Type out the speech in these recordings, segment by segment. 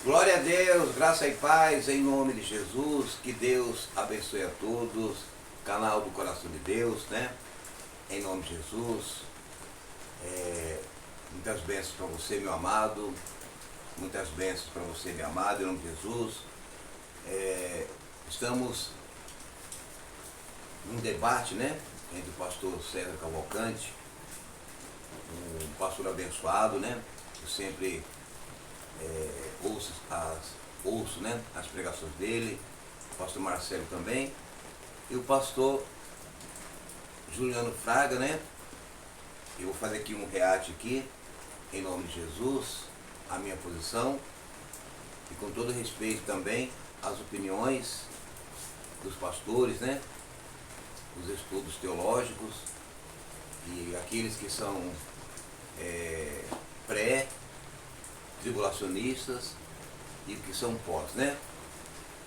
Glória a Deus, graça e paz em nome de Jesus, que Deus abençoe a todos, canal do coração de Deus, né? Em nome de Jesus, muitas bênçãos para você, meu amado, muitas bênçãos para você, meu amado, em nome de Jesus. Estamos num debate, né? Entre o pastor César Cavalcante, um pastor abençoado, né? Eu sempre ouço, né, as pregações dele, o pastor Marcelo também, e o pastor Juliano Fraga, né? Eu vou fazer aqui um react aqui, em nome de Jesus, a minha posição, e com todo respeito também às opiniões dos pastores, né? Os estudos teológicos e aqueles que são pré-tribulacionistas e que são pós, né?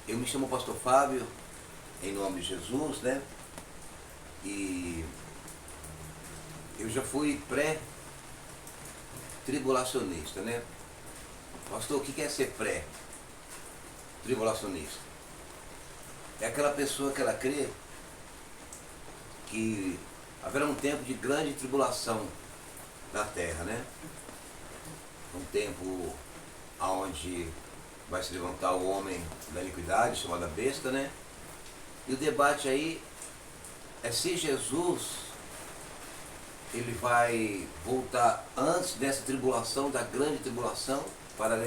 Eu me chamo Pastor Fábio, em nome de Jesus, né? E eu já fui pré-tribulacionista, né? Pastor, o que é ser pré-tribulacionista? É aquela pessoa que ela crê que haverá um tempo de grande tribulação na terra, né? Um tempo onde vai se levantar o homem da iniquidade, chamada besta, né? E o debate aí é se Jesus ele vai voltar antes dessa tribulação, da grande tribulação, para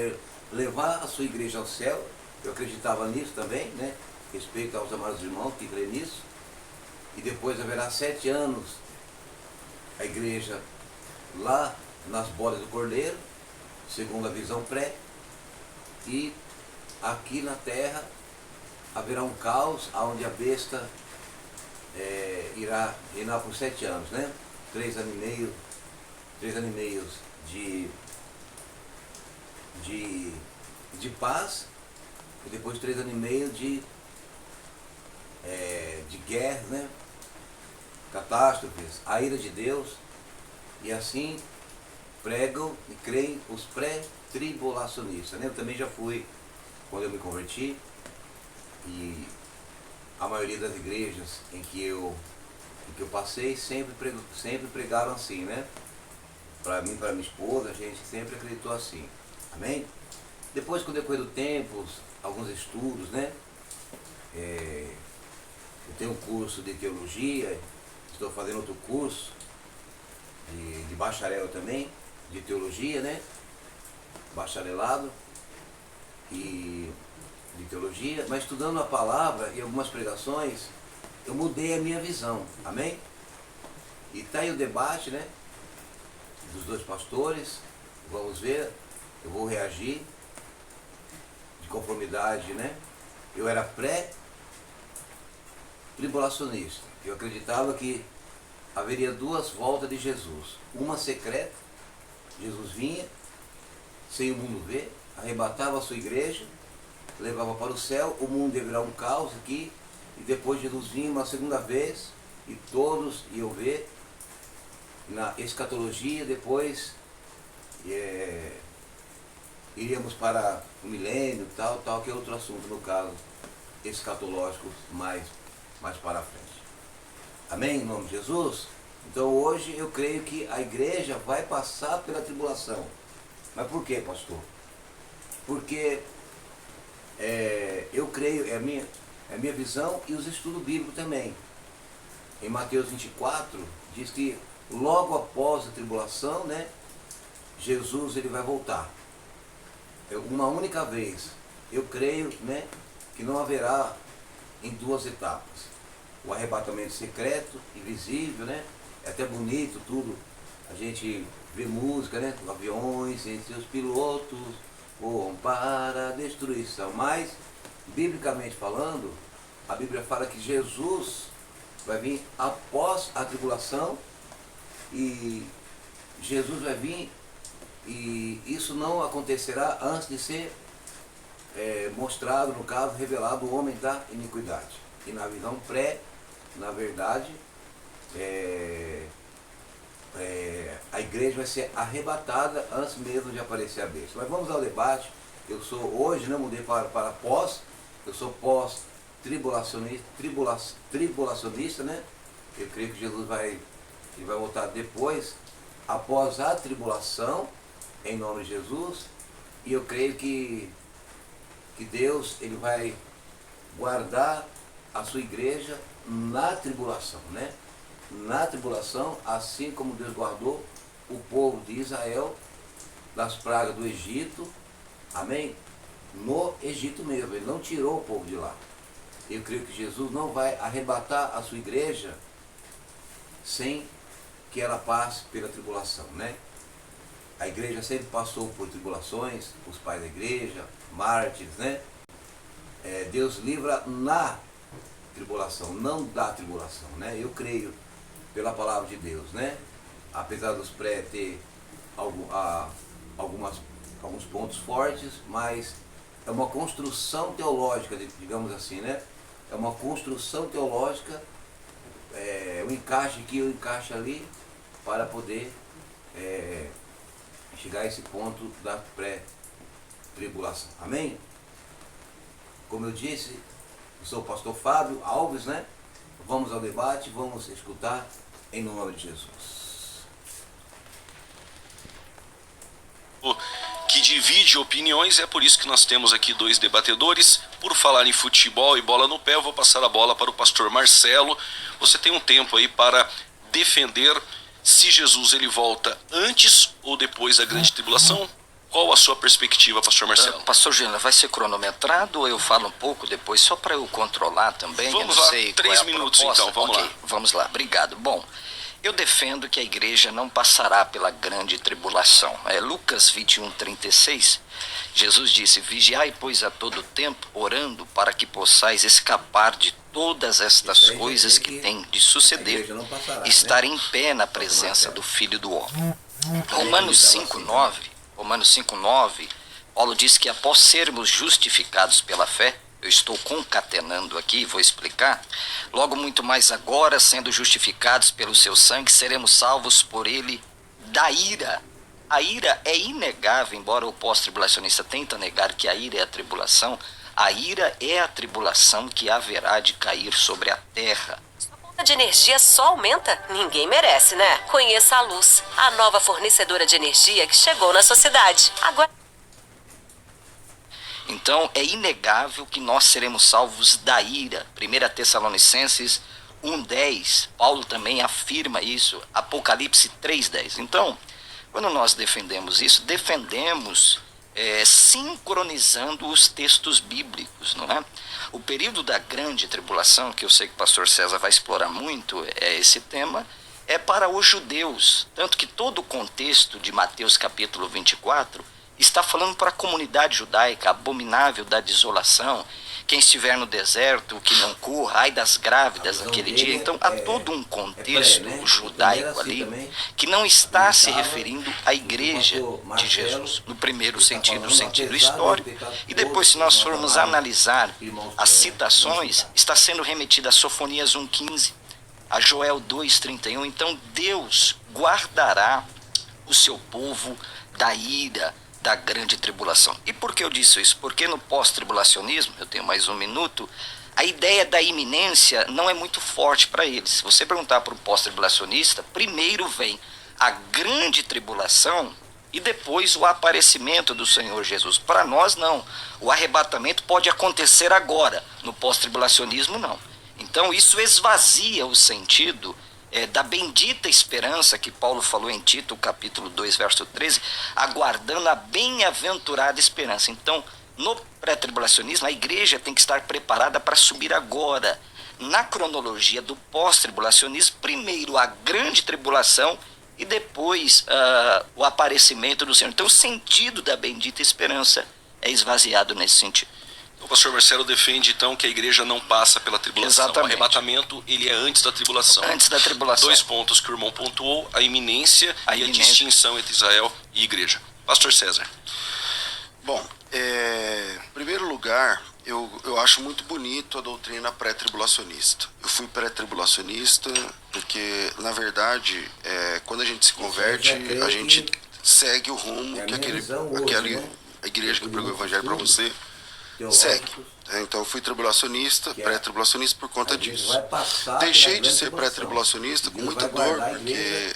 levar a sua igreja ao céu. Eu acreditava nisso também, né? Respeito aos amados irmãos que creem nisso. E depois haverá 7 anos a igreja lá nas bodas do Cordeiro, segundo a visão pré, e aqui na terra haverá um caos onde a besta irá reinar por 7 anos, né? 3 anos e meio de paz, e depois 3 anos e meio de guerra, né? Catástrofes, a ira de Deus, e assim pregam e creem os pré-tribulacionistas, né? Eu também já fui, quando eu me converti, e a maioria das igrejas em que eu passei sempre pregaram assim, né? Para mim, para minha esposa, a gente sempre acreditou assim, amém? Depois, com o decorrer do tempo, alguns estudos, né? Eu tenho um curso de teologia, estou fazendo outro curso de bacharel também, de teologia, né? Bacharelado e de teologia, mas estudando a palavra e algumas pregações, eu mudei a minha visão, amém? E está aí o debate, né? Dos dois pastores, vamos ver, eu vou reagir de conformidade, né? Eu era pré-tribulacionista, eu acreditava que haveria 2 voltas de Jesus, uma secreta, Jesus vinha, sem o mundo ver, arrebatava a sua igreja, levava para o céu, o mundo ia virar um caos aqui, e depois Jesus vinha uma segunda vez, e todos iam ver, na escatologia, depois iríamos para o milênio, tal, que é outro assunto, no caso, escatológico, mais para frente. Amém? Em nome de Jesus? Então hoje eu creio que a igreja vai passar pela tribulação. Mas por quê, pastor? Porque eu creio, é a minha visão e os estudos bíblicos também. Em Mateus 24, diz que logo após a tribulação, né, Jesus ele vai voltar. Uma única vez. Eu creio, né, que não haverá em 2 etapas. O arrebatamento secreto, invisível, né? É até bonito tudo. A gente vê música, né? Aviões sem seus pilotos voam para a destruição. Mas, biblicamente falando, a Bíblia fala que Jesus vai vir após a tribulação, e Jesus vai vir, e isso não acontecerá antes de ser mostrado, no caso, revelado o homem da iniquidade. E na visão na verdade, a igreja vai ser arrebatada antes mesmo de aparecer a besta. Mas vamos ao debate. Eu sou hoje, né, mudei para pós, eu sou pós-tribulacionista, tribulacionista, né? Eu creio que Jesus ele vai voltar depois, após a tribulação, em nome de Jesus, e eu creio que Deus ele vai guardar a sua igreja na tribulação, né? Na tribulação, assim como Deus guardou o povo de Israel das pragas do Egito, amém? No Egito mesmo, ele não tirou o povo de lá. Eu creio que Jesus não vai arrebatar a sua igreja sem que ela passe pela tribulação, né? A igreja sempre passou por tribulações, os pais da igreja, mártires, né? Deus livra na tribulação, não da tribulação, né? Eu creio pela palavra de Deus, né? Apesar dos pré ter alguns pontos fortes, mas é uma construção teológica, digamos assim, né? É uma construção teológica, um encaixe aqui, um encaixe ali, para poder chegar a esse ponto da pré-tribulação. Amém? Como eu disse, eu sou o pastor Fábio Alves, né? Vamos ao debate, vamos escutar em nome de Jesus. Que divide opiniões, é por isso que nós temos aqui dois debatedores. Por falar em futebol e bola no pé, eu vou passar a bola para o pastor Marcelo. Você tem um tempo aí para defender se Jesus ele volta antes ou depois da grande tribulação. Qual a sua perspectiva, pastor Marcelo? Pastor Gênero, vai ser cronometrado ou eu falo um pouco depois, só para eu controlar também? Vamos eu não lá, sei 3 minutos então, vamos lá. Vamos lá, obrigado. Bom, eu defendo que a igreja não passará pela grande tribulação. Lucas 21:36, Jesus disse: vigiai, pois, a todo tempo, orando, para que possais escapar de todas estas coisas que têm de suceder, e estar em pé na presença do Filho do Homem. Romanos 5:9, Paulo diz que após sermos justificados pela fé, eu estou concatenando aqui, vou explicar, logo muito mais agora, sendo justificados pelo seu sangue, seremos salvos por ele da ira. A ira é inegável, embora o pós-tribulacionista tente negar que a ira é a tribulação, a ira é a tribulação que haverá de cair sobre a terra. A conta de energia só aumenta? Ninguém merece, né? Conheça a Luz, a nova fornecedora de energia que chegou na sua cidade. Agora... Então, é inegável que nós seremos salvos da ira. 1 Tessalonicenses 1:10, Paulo também afirma isso, Apocalipse 3:10. Então, quando nós defendemos isso, defendemos sincronizando os textos bíblicos, não é? O período da grande tribulação, que eu sei que o pastor César vai explorar muito esse tema, é para os judeus. Tanto que todo o contexto de Mateus capítulo 24 está falando para a comunidade judaica, abominável da desolação, quem estiver no deserto, que não corra, ai das grávidas naquele dia. Então há todo um contexto judaico ali, que não está se referindo à igreja de Jesus, no primeiro sentido, o sentido histórico, e depois, se nós formos analisar as citações, está sendo remetida a Sofonias 1:15, a Joel 2:31. Então Deus guardará o seu povo da ira, da grande tribulação. E por que eu disse isso? Porque no pós-tribulacionismo, eu tenho mais um minuto, a ideia da iminência não é muito forte para eles. Se você perguntar para um pós-tribulacionista, primeiro vem a grande tribulação e depois o aparecimento do Senhor Jesus. Para nós, não. O arrebatamento pode acontecer agora. No pós-tribulacionismo, não. Então, isso esvazia o sentido da bendita esperança que Paulo falou em Tito, capítulo 2, verso 13, aguardando a bem-aventurada esperança. Então, no pré-tribulacionismo, a igreja tem que estar preparada para subir agora. Na cronologia do pós-tribulacionismo, primeiro a grande tribulação e depois o aparecimento do Senhor. Então, o sentido da bendita esperança é esvaziado nesse sentido. O pastor Marcelo defende, então, que a igreja não passa pela tribulação. Exatamente. O arrebatamento, ele é antes da tribulação. Antes da tribulação. 2 pontos que o irmão pontuou, a iminência e a distinção entre Israel e igreja. Pastor César. Bom, em primeiro lugar, eu acho muito bonito a doutrina pré-tribulacionista. Eu fui pré-tribulacionista porque, na verdade, quando a gente se converte, a gente segue o rumo que aquele a igreja que pregou o evangelho para você, teológicos, segue. Então eu fui tribulacionista, pré-tribulacionista por conta disso. Deixei de ser pré-tribulacionista com muita dor, porque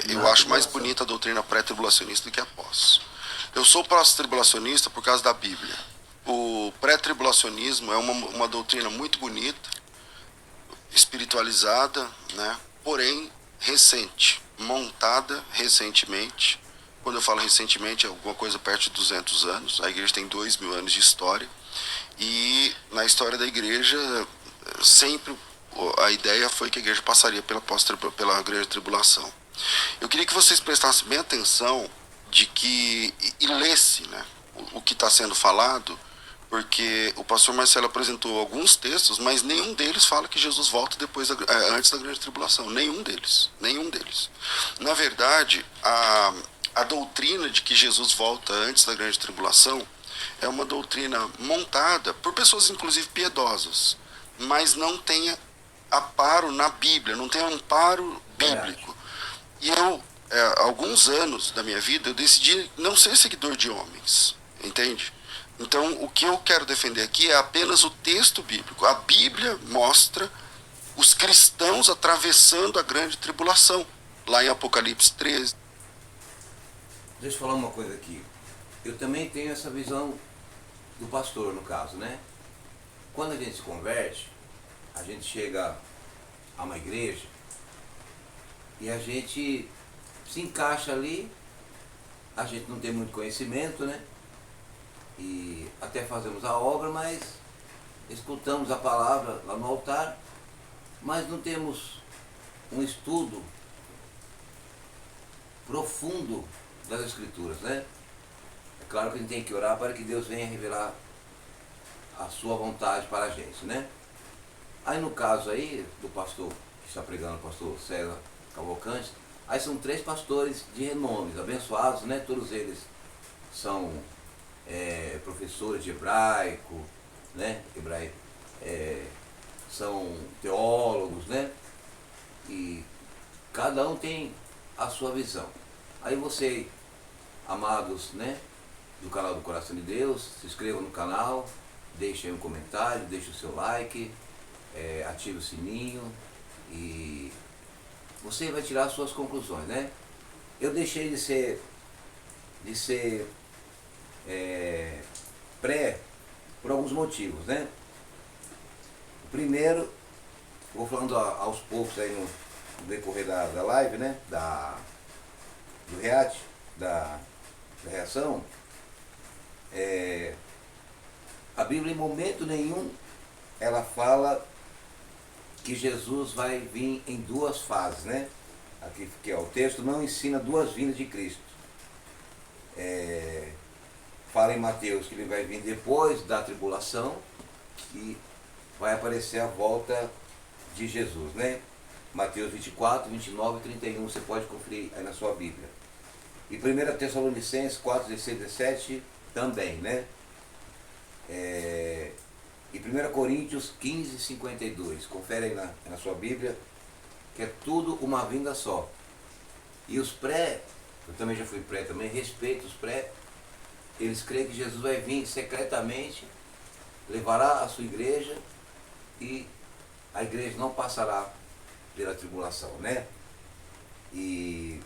eu acho mais bonita a doutrina pré-tribulacionista do que a pós. Eu sou pós-tribulacionista por causa da Bíblia. O pré-tribulacionismo é uma doutrina muito bonita, espiritualizada, né? Porém recente, montada recentemente. Quando eu falo recentemente, é alguma coisa perto de 200 anos. A igreja tem 2000 anos de história. E na história da igreja, sempre a ideia foi que a igreja passaria pela grande tribulação. Eu queria que vocês prestassem bem atenção e lesse, né, o que está sendo falado, porque o pastor Marcelo apresentou alguns textos, mas nenhum deles fala que Jesus volta antes da grande tribulação. Nenhum deles. Na verdade, a doutrina de que Jesus volta antes da grande tribulação é uma doutrina montada por pessoas, inclusive, piedosas, mas não tem amparo na Bíblia, não tem amparo bíblico. E eu, alguns anos da minha vida, eu decidi não ser seguidor de homens, entende? Então, o que eu quero defender aqui é apenas o texto bíblico. A Bíblia mostra os cristãos atravessando a grande tribulação, lá em Apocalipse 13. Deixa eu falar uma coisa aqui. Eu também tenho essa visão do pastor, no caso, né? Quando a gente se converte, a gente chega a uma igreja e a gente se encaixa ali, a gente não tem muito conhecimento, né? E até fazemos a obra, mas escutamos a palavra lá no altar, mas não temos um estudo profundo das Escrituras, né? É claro que a gente tem que orar para que Deus venha revelar a sua vontade para a gente, né? Aí no caso aí do pastor que está pregando, o pastor César Cavalcante, aí são 3 pastores de renomes, abençoados, né? Todos eles são professores de hebraico, né? São teólogos, né? E cada um tem a sua visão. Aí você, amados, né, do canal do Coração de Deus, se inscreva no canal, deixe aí um comentário, deixe o seu like, ative o sininho e você vai tirar as suas conclusões, né? Eu deixei de ser pré por alguns motivos, né? O primeiro, vou falando aos poucos aí no decorrer da live, né? Do react, da reação. A Bíblia em momento nenhum ela fala que Jesus vai vir em 2 fases, né? Aqui que o texto não ensina 2 vindas de Cristo. Fala em Mateus que ele vai vir depois da tribulação e vai aparecer a volta de Jesus, né? Mateus 24, 29 e 31, você pode conferir aí na sua Bíblia. E 1 Tessalonicenses 4, 16 e 17 também, né? E 1 Coríntios 15, 52, confere aí na sua Bíblia, que é tudo uma vinda só. E os pré, eu também já fui pré também, respeito os pré, eles creem que Jesus vai vir secretamente, levará a sua igreja e a igreja não passará pela tribulação, né? E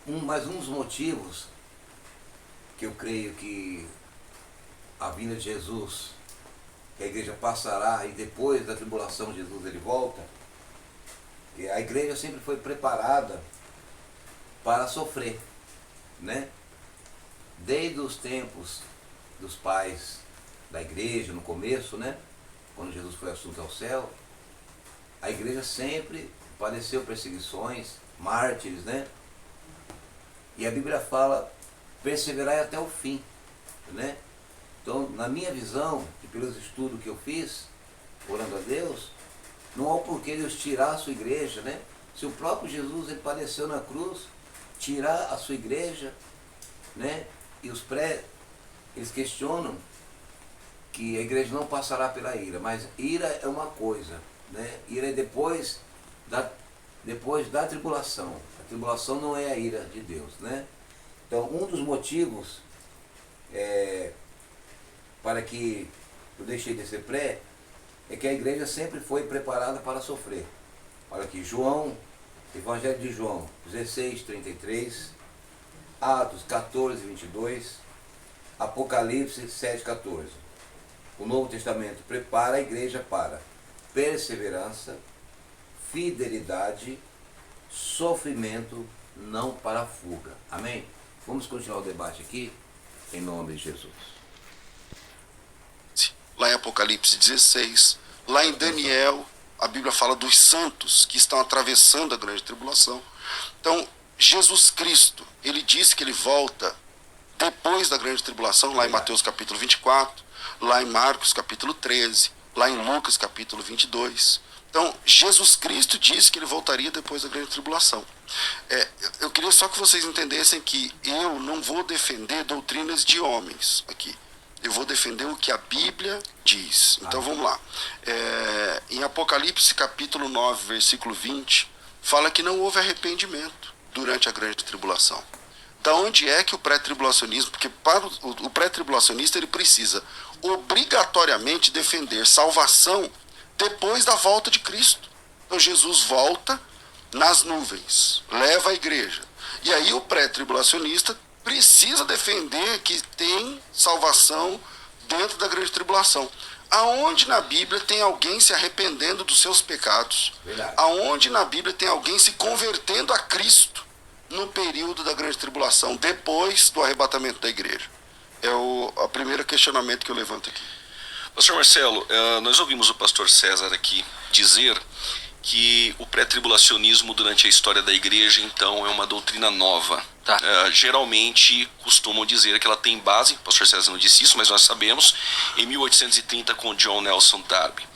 mais um dos motivos que eu creio que a vinda de Jesus, que a igreja passará e depois da tribulação Jesus ele volta, que a igreja sempre foi preparada para sofrer, né? Desde os tempos dos pais da igreja, no começo, né? Quando Jesus foi assunto ao céu, a igreja sempre padeceu perseguições, mártires, né? E a Bíblia fala, perseverai até o fim, né? Então, na minha visão, e pelos estudos que eu fiz, orando a Deus, não há o porquê Deus tirar a sua igreja, né? Se o próprio Jesus ele padeceu na cruz, tirar a sua igreja, né? E os eles questionam que a igreja não passará pela ira, mas ira é uma coisa, né? Ira é depois da tribulação. A tribulação não é a ira de Deus, né? Então, um dos motivos para que eu deixei de ser pré é que a igreja sempre foi preparada para sofrer. Olha aqui, Evangelho de João 16:33, Atos 14:22, Apocalipse 7:14. O Novo Testamento prepara a igreja para perseverança, fidelidade, sofrimento, não para fuga. Amém? Vamos continuar o debate aqui, em nome de Jesus. Lá em Apocalipse 16, lá em Daniel, a Bíblia fala dos santos que estão atravessando a grande tribulação. Então, Jesus Cristo, ele disse que ele volta depois da grande tribulação, lá em Mateus capítulo 24, lá em Marcos capítulo 13, lá em Lucas capítulo 22. Então, Jesus Cristo disse que ele voltaria depois da grande tribulação. Eu queria só que vocês entendessem que eu não vou defender doutrinas de homens aqui. Eu vou defender o que a Bíblia diz. Então vamos lá. Em Apocalipse capítulo 9, versículo 20, fala que não houve arrependimento durante a grande tribulação. Da onde é que o pré-tribulacionismo, porque para o pré-tribulacionista ele precisa obrigatoriamente defender salvação depois da volta de Cristo. Então Jesus volta nas nuvens, leva a igreja. E aí o pré-tribulacionista precisa defender que tem salvação dentro da grande tribulação. Aonde na Bíblia tem alguém se arrependendo dos seus pecados? Verdade. Aonde na Bíblia tem alguém se convertendo a Cristo no período da grande tribulação, depois do arrebatamento da igreja? É o primeiro questionamento que eu levanto aqui. Pastor Marcelo, nós ouvimos o pastor César aqui dizer que o pré-tribulacionismo durante a história da igreja, então, é uma doutrina nova. Tá. Geralmente costumam dizer que ela tem base, o pastor César não disse isso, mas nós sabemos, em 1830 com John Nelson Darby.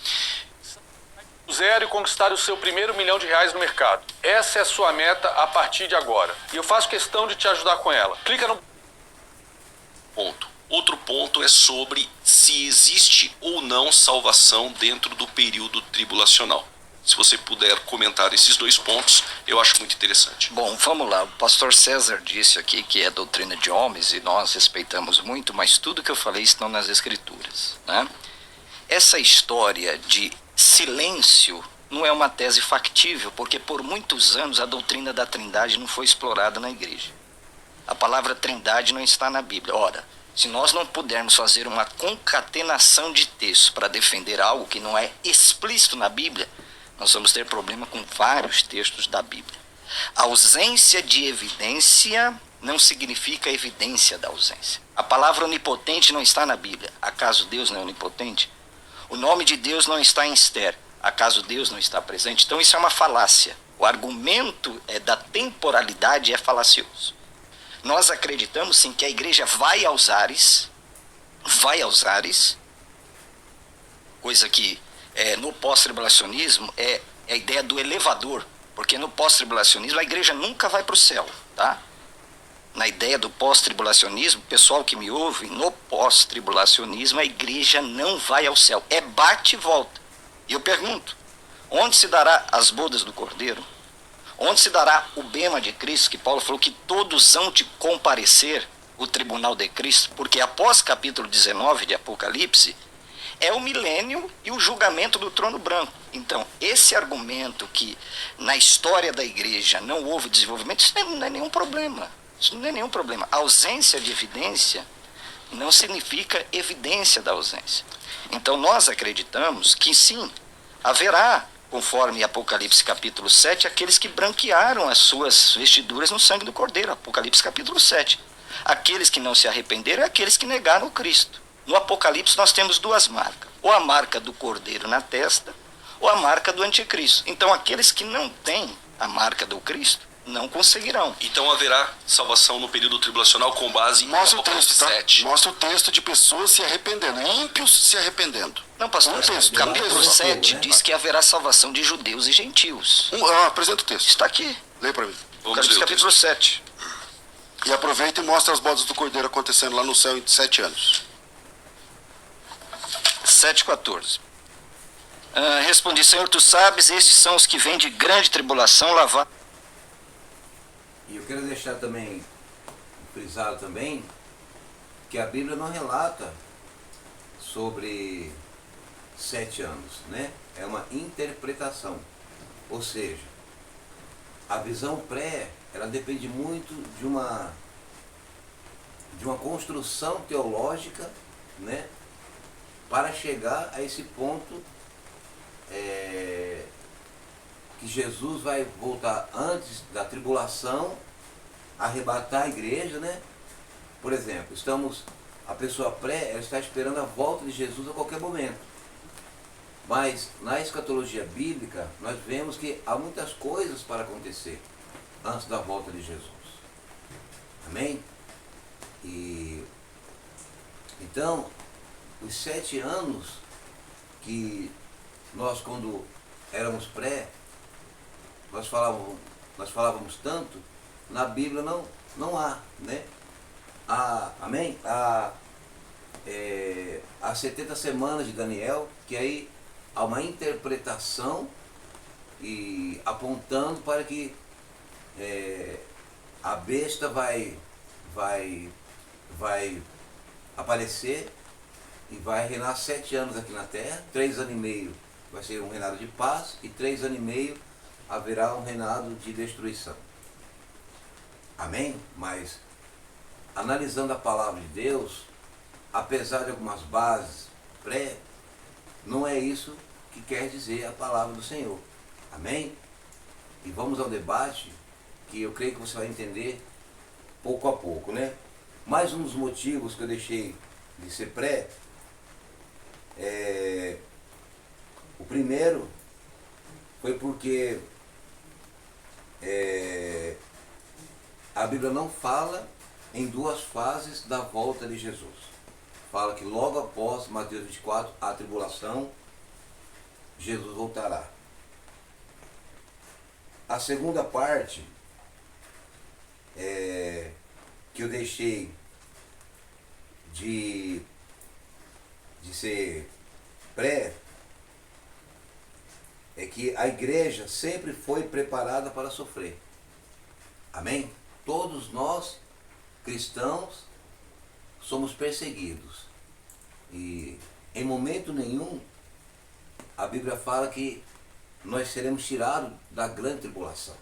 Zero e conquistar o seu primeiro R$1 milhão no mercado. Essa é a sua meta a partir de agora. E eu faço questão de te ajudar com ela. Clica no Ponto. Outro ponto é sobre se existe ou não salvação dentro do período tribulacional. Se você puder comentar esses dois pontos, eu acho muito interessante. Bom, vamos lá. O pastor César disse aqui que é doutrina de homens e nós respeitamos muito, mas tudo que eu falei está nas Escrituras, né? Essa história de silêncio não é uma tese factível, porque por muitos anos a doutrina da Trindade não foi explorada na igreja. A palavra Trindade não está na Bíblia. Ora, se nós não pudermos fazer uma concatenação de textos para defender algo que não é explícito na Bíblia, nós vamos ter problema com vários textos da Bíblia. A ausência de evidência não significa evidência da ausência. A palavra onipotente não está na Bíblia. Acaso Deus não é onipotente? O nome de Deus não está em Esther. Acaso Deus não está presente? Então isso é uma falácia. O argumento da temporalidade é falacioso. Nós acreditamos sim que a igreja vai aos ares, coisa que no pós-tribulacionismo é a ideia do elevador, porque no pós-tribulacionismo a igreja nunca vai para o céu, tá? Na ideia do pós-tribulacionismo, pessoal que me ouve, no pós-tribulacionismo a igreja não vai ao céu, é bate e volta. E eu pergunto, onde se dará as bodas do Cordeiro? Onde se dará o bema de Cristo, que Paulo falou que todos hão de comparecer o tribunal de Cristo, porque após capítulo 19 de Apocalipse, é o milênio e o julgamento do trono branco. Então, esse argumento que na história da igreja não houve desenvolvimento, isso não é nenhum problema. Isso não é nenhum problema. A ausência de evidência não significa evidência da ausência. Então, nós acreditamos que sim, haverá, conforme Apocalipse capítulo 7, aqueles que branquearam as suas vestiduras no sangue do Cordeiro. Apocalipse capítulo 7. Aqueles que não se arrependeram é aqueles que negaram o Cristo. No Apocalipse nós temos duas marcas, ou a marca do Cordeiro na testa, ou a marca do Anticristo. Então aqueles que não têm a marca do Cristo, não conseguirão. Então haverá salvação no período tribulacional com base em Mostra o Apocalipse texto, tá? 7. Mostra o texto de pessoas se arrependendo, ímpios se arrependendo. Não, pastor, Um texto, capítulo um texto. 7 diz que haverá salvação de judeus e gentios. Apresenta o texto. Está aqui, Lê para mim. Vamos Apocalipse ler o capítulo texto. 7. E aproveita e mostra as bodas do Cordeiro acontecendo lá no céu em 7 anos. 7,14. Respondi, Senhor, tu sabes, estes são os que vêm de grande tribulação lavar. E eu quero deixar também frisado também que a Bíblia não relata sobre 7 anos, né? É uma interpretação. Ou seja, a visão pré, ela depende muito de uma construção teológica, né? Para chegar a esse ponto que Jesus vai voltar antes da tribulação, arrebatar a igreja, né? Por exemplo, a pessoa pré, ela está esperando a volta de Jesus a qualquer momento. Mas na escatologia bíblica, nós vemos que há muitas coisas para acontecer antes da volta de Jesus. Amém? E então, os 7 anos que nós, quando éramos pré, nós falávamos tanto, na Bíblia não há, né? Amém? As 70 semanas de Daniel, que aí há uma interpretação e apontando para que a besta vai aparecer e vai reinar 7 anos aqui na terra. 3 anos e meio vai ser um reinado de paz e 3 anos e meio haverá um reinado de destruição. Amém? Mas analisando a palavra de Deus, apesar de algumas bases pré, não é isso que quer dizer a palavra do Senhor. Amém? E vamos ao debate, que eu creio que você vai entender pouco a pouco, né? Mais um dos motivos que eu deixei de ser pré, o primeiro foi porque a Bíblia não fala em 2 fases da volta de Jesus. Fala que logo após Mateus 24, a tribulação, Jesus voltará. A segunda parte que eu deixei de ser pré é que a igreja sempre foi preparada para sofrer. Amém? Todos nós, cristãos, somos perseguidos. E em momento nenhum a Bíblia fala que nós seremos tirados da grande tribulação.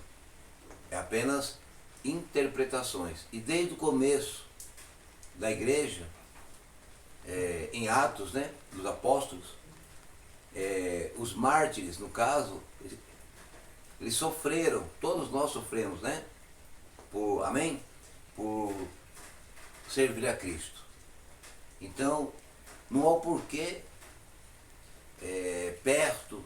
É apenas interpretações. E desde o começo da igreja, em Atos, né, dos apóstolos, os mártires, no caso, eles sofreram, todos nós sofremos, né? Amém? Por servir a Cristo. Então, não há o porquê, perto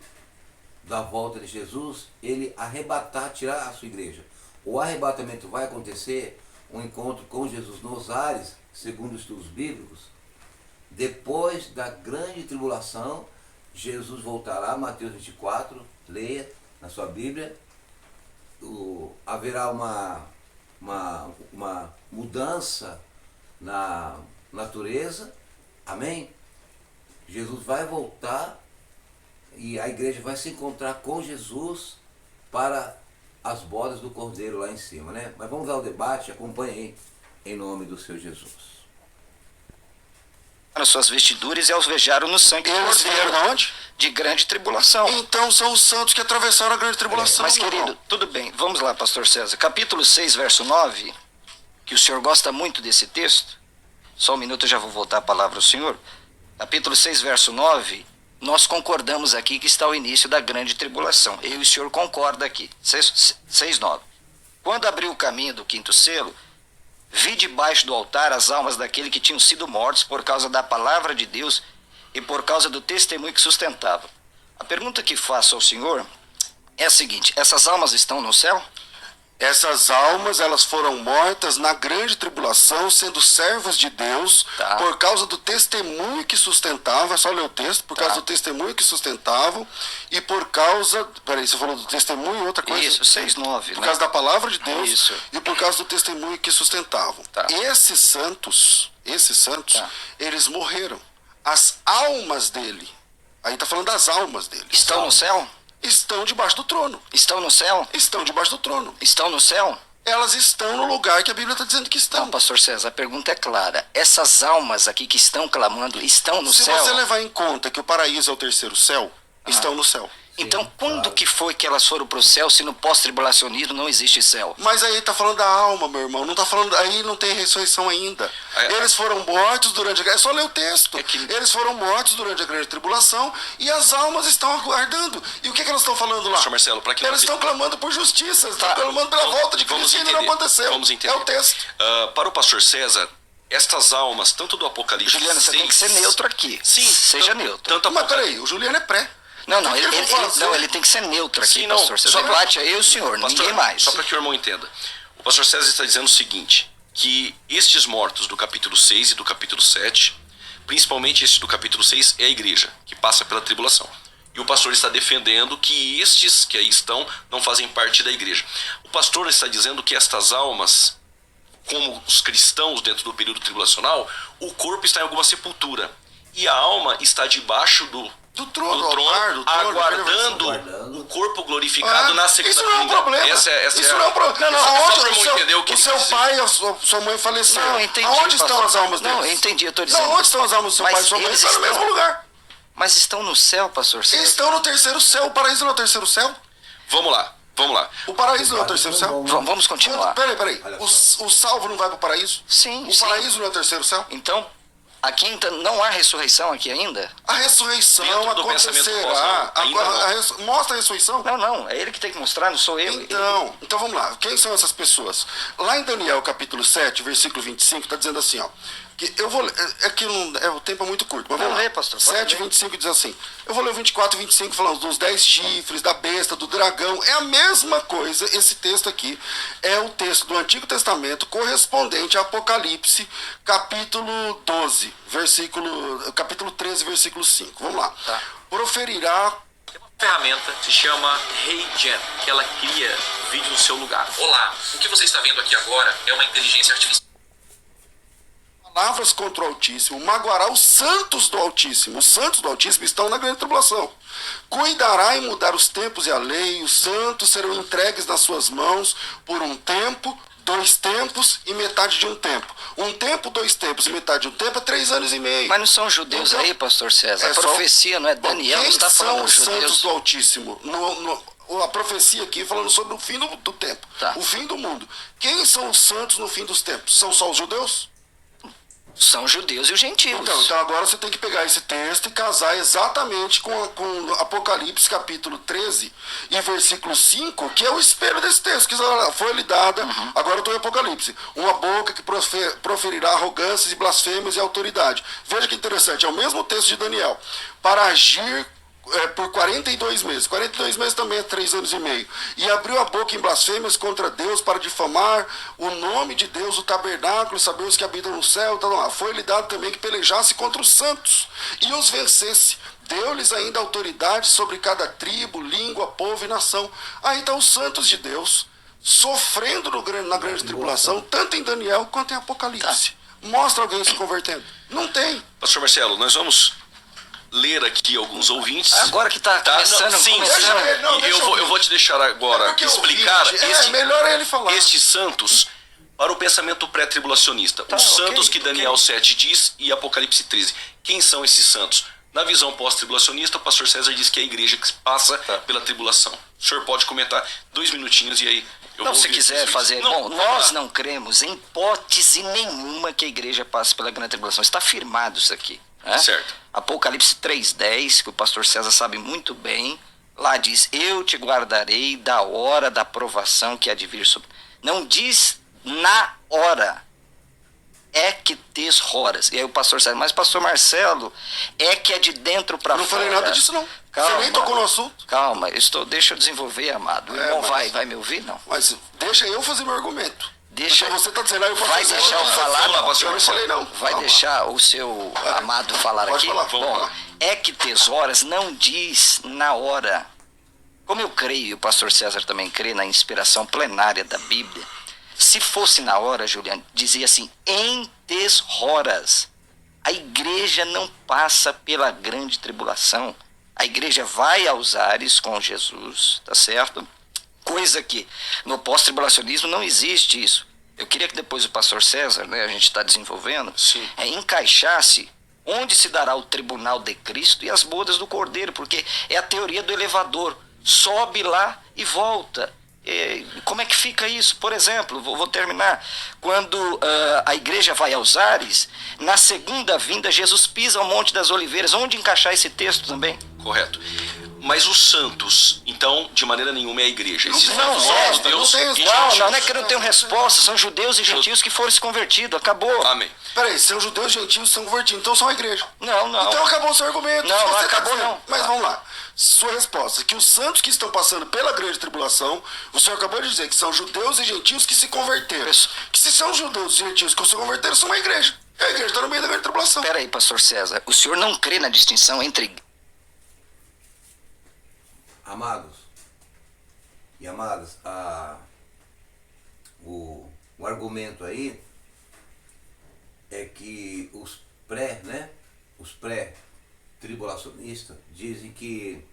da volta de Jesus, ele arrebatar, tirar a sua igreja. O arrebatamento vai acontecer, um encontro com Jesus nos ares, segundo os estudos bíblicos, depois da grande tribulação. Jesus voltará, Mateus 24, leia na sua Bíblia. Haverá uma mudança na natureza, amém? Jesus vai voltar e a igreja vai se encontrar com Jesus para as bodas do Cordeiro lá em cima, né? Mas vamos ao debate, acompanhe aí, em nome do Senhor Jesus. As suas vestiduras e alvejaram no sangue do Cordeiro, onde? de grande tribulação. Então são os santos que atravessaram a grande tribulação. Mas querido, tudo bem, vamos lá, pastor César. Capítulo 6, verso 9, que o senhor gosta muito desse texto. Só um minuto, eu já vou voltar a palavra ao senhor. Capítulo 6, verso 9, nós concordamos aqui que está o início da grande tribulação. Eu e o senhor concorda aqui. 6:9. Quando abriu o caminho do 5º selo, vi debaixo do altar as almas daqueles que tinham sido mortos por causa da palavra de Deus e por causa do testemunho que sustentava. A pergunta que faço ao senhor é a seguinte: essas almas estão no céu? Essas almas, elas foram mortas na grande tribulação, sendo servos de Deus, por causa do testemunho que sustentava. Só ler o texto. Por causa do testemunho que sustentavam e por causa... Peraí, você falou do testemunho, outra coisa? Isso, 6:9. Por causa da palavra de Deus. Isso. E por causa do testemunho que sustentavam. Esses santos, eles morreram. As almas dele, aí está falando das almas dele. Estão no céu? Estão debaixo do trono. Estão no céu? Estão debaixo do trono. Estão no céu? Elas estão no lugar que a Bíblia está dizendo que estão. Então, pastor César, a pergunta é clara. Essas almas aqui que estão clamando, estão no Se céu? você levar em conta que o paraíso é o terceiro céu, estão no céu. Então, quando que foi que elas foram para o céu se no pós-tribulacionismo não existe céu? Mas aí tá falando da alma, meu irmão. Não tá falando. Aí não tem ressurreição ainda. Eles foram mortos durante a. É só ler o texto. Eles foram mortos durante a grande tribulação e as almas estão aguardando. E o que elas estão falando lá? Pastor Marcelo, para que eles estão clamando por justiça, eles estão clamando pela volta de Cristo e ainda não aconteceu. Vamos entender. É o texto. Para o pastor César, estas almas, tanto do Apocalipse. Juliano, você tem que ser neutro aqui. Sim, seja neutro. Mas peraí, o Juliano é pré. Não, ele tem que ser neutro aqui, Sim, não, pastor. Você debate eu e o senhor, pastor, ninguém mais. Só para que o irmão entenda. O pastor César está dizendo o seguinte, que estes mortos do capítulo 6 e do capítulo 7, principalmente este do capítulo 6, é a igreja, que passa pela tribulação. E o pastor está defendendo que estes que aí estão não fazem parte da igreja. O pastor está dizendo que estas almas, como os cristãos dentro do período tribulacional, o corpo está em alguma sepultura. E a alma está debaixo do trono, aguardando o corpo glorificado na segunda vinda. Isso não é um problema. Isso não é um problema. Aonde o seu pai e a sua mãe faleceram? Não, entendi. Aonde estão as almas deles? Não, eu entendi, eu estou dizendo. Não, onde estão as almas do seu pai e sua mãe? Estão no mesmo lugar. Mas estão no céu, pastor César? Estão no terceiro céu. O paraíso não é o terceiro céu? Vamos lá. O paraíso não é o terceiro céu? Vamos continuar. Peraí. O salvo não vai para o paraíso? Sim. O paraíso não é o terceiro céu? Então, aqui não há ressurreição aqui ainda? A ressurreição acontecerá. Mostra a ressurreição? Não, é ele que tem que mostrar, não sou eu. Então vamos lá. Quem são essas pessoas? Lá em Daniel capítulo 7, versículo 25, está dizendo assim, ó. Que eu vou ler, o tempo é muito curto, mas vamos ler, pastor. 7, 25 diz assim. Eu vou ler o 24 e 25 falando dos 10 chifres, da besta, do dragão. É a mesma coisa, esse texto aqui é o texto do Antigo Testamento correspondente a Apocalipse, capítulo 12, capítulo 13, versículo 5. Vamos lá. Tá. Proferirá. Tem uma ferramenta que se chama HeyGen, que ela cria vídeo no seu lugar. Olá, o que você está vendo aqui agora é uma inteligência artificial. Palavras contra o Altíssimo, magoará os santos do Altíssimo. Os santos do Altíssimo estão na grande tribulação. Cuidará em mudar os tempos e a lei, os santos serão entregues nas suas mãos por um tempo, 2 tempos e metade de um tempo. 1 tempo, 2 tempos e metade de um tempo é 3 anos e meio. Mas não são judeus aí, pastor César? A profecia não é Daniel, não está falando dos judeus. Quem são os santos do Altíssimo? A profecia aqui falando sobre o fim do tempo, o fim do mundo. Quem são os santos no fim dos tempos? São só os judeus? São judeus e os gentios. Então agora você tem que pegar esse texto e casar exatamente com Apocalipse capítulo 13 e versículo 5, que é o espelho desse texto, que foi-lhe dada, agora eu estou em Apocalipse, uma boca que proferirá arrogâncias e blasfêmias e autoridade. Veja que interessante, é o mesmo texto de Daniel, para agir por 42 meses. 42 meses também é 3 anos e meio. E abriu a boca em blasfêmias contra Deus para difamar o nome de Deus, o tabernáculo, e saber os que habitam no céu. Então, foi-lhe dado também que pelejasse contra os santos e os vencesse. Deu-lhes ainda autoridade sobre cada tribo, língua, povo e nação. Aí estão os santos de Deus sofrendo na grande tribulação, tanto em Daniel quanto em Apocalipse. Mostra alguém se convertendo. Não tem. Pastor Marcelo, nós vamos ler aqui alguns ouvintes. Agora que está começando. Eu vou te deixar agora explicar melhor ele falar. Estes santos para o pensamento pré-tribulacionista. Os santos que Daniel 7 diz e Apocalipse 13. Quem são esses santos? Na visão pós-tribulacionista, o pastor César diz que é a igreja que passa pela tribulação. O senhor pode comentar 2 minutinhos e aí eu vou se quiser fazer. Bom, nós não cremos em hipótese nenhuma que a igreja passe pela grande tribulação. Está firmado isso aqui. Certo. Apocalipse 3:10, que o pastor César sabe muito bem, lá diz: eu te guardarei da hora da provação que há de vir sobre. Não diz na hora, é que tes horas. E aí o pastor César, mas pastor Marcelo, é que é de dentro para fora. Não falei nada disso não. Calma, você nem tocou no assunto. Calma, deixa eu desenvolver, amado. O irmão vai me ouvir, não? Mas deixa eu fazer meu argumento. Deixa, você está dizendo aí, eu posso vai deixar eu falar? Eu não falei não. Vai deixar o seu amado falar pode aqui? Falar, bom, é que tes horas não diz na hora. Como eu creio, e o pastor César também crê na inspiração plenária da Bíblia, se fosse na hora, Juliano, dizia assim, em tes horas. A igreja não passa pela grande tribulação. A igreja vai aos ares com Jesus, tá certo? coisa que no pós-tribulacionismo não existe isso. Eu queria que depois o pastor César, né, a gente está desenvolvendo, encaixasse onde se dará o tribunal de Cristo e as bodas do Cordeiro, porque é a teoria do elevador. Sobe lá e volta. Como é que fica isso? Por exemplo, vou terminar. Quando a igreja vai aos ares, na segunda vinda, Jesus pisa ao Monte das Oliveiras. Onde encaixar esse texto também? Correto. Mas os santos, então, de maneira nenhuma é a igreja. Esses Não, judeus e não gentios. é que eu não tenho resposta. São judeus e gentios que foram se convertidos. Acabou. Amém. Peraí, são judeus e gentios são convertidos, então são a igreja. Não. Então acabou o seu argumento. Não, Se não você acabou, dizendo- não. Mas vamos lá. Sua resposta, que os santos que estão passando pela grande tribulação, o senhor acabou de dizer que são judeus e gentios que se converteram. Isso. Que se são judeus e gentios que se converteram, são uma igreja. E a igreja está no meio da grande tribulação. Peraí, pastor César. O senhor não crê na distinção entre... Amados e amadas, o argumento aí é que os pré-tribulacionistas dizem que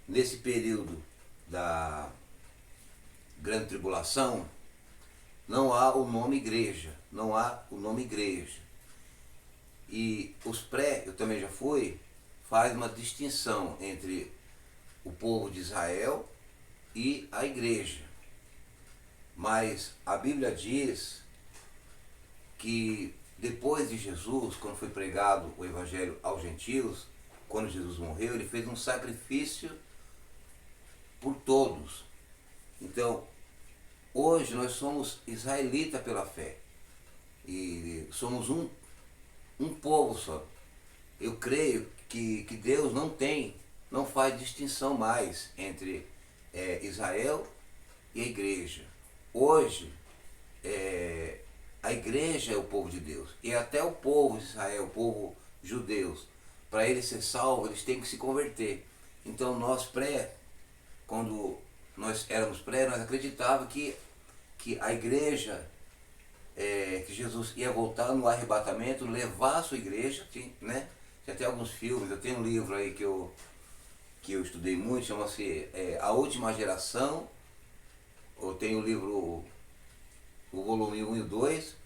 nesse período da grande tribulação não há o nome igreja, E os pré, eu também já fui, faz uma distinção entre o povo de Israel e a igreja. Mas a Bíblia diz que depois de Jesus, quando foi pregado o evangelho aos gentios, quando Jesus morreu, ele fez um sacrifício por todos. Então, hoje nós somos israelitas pela fé. E somos um povo só. Eu creio que Deus não faz distinção mais entre Israel e a igreja. Hoje, a igreja é o povo de Deus. E até o povo de Israel, o povo judeus, para eles ser salvos, eles têm que se converter. Então nós quando nós éramos nós acreditávamos que a igreja, que Jesus ia voltar no arrebatamento, levar a sua igreja, né? Tem até alguns filmes, eu tenho um livro aí que eu estudei muito, chama-se A Última Geração. Eu tenho o livro, o volume 1 e o 2,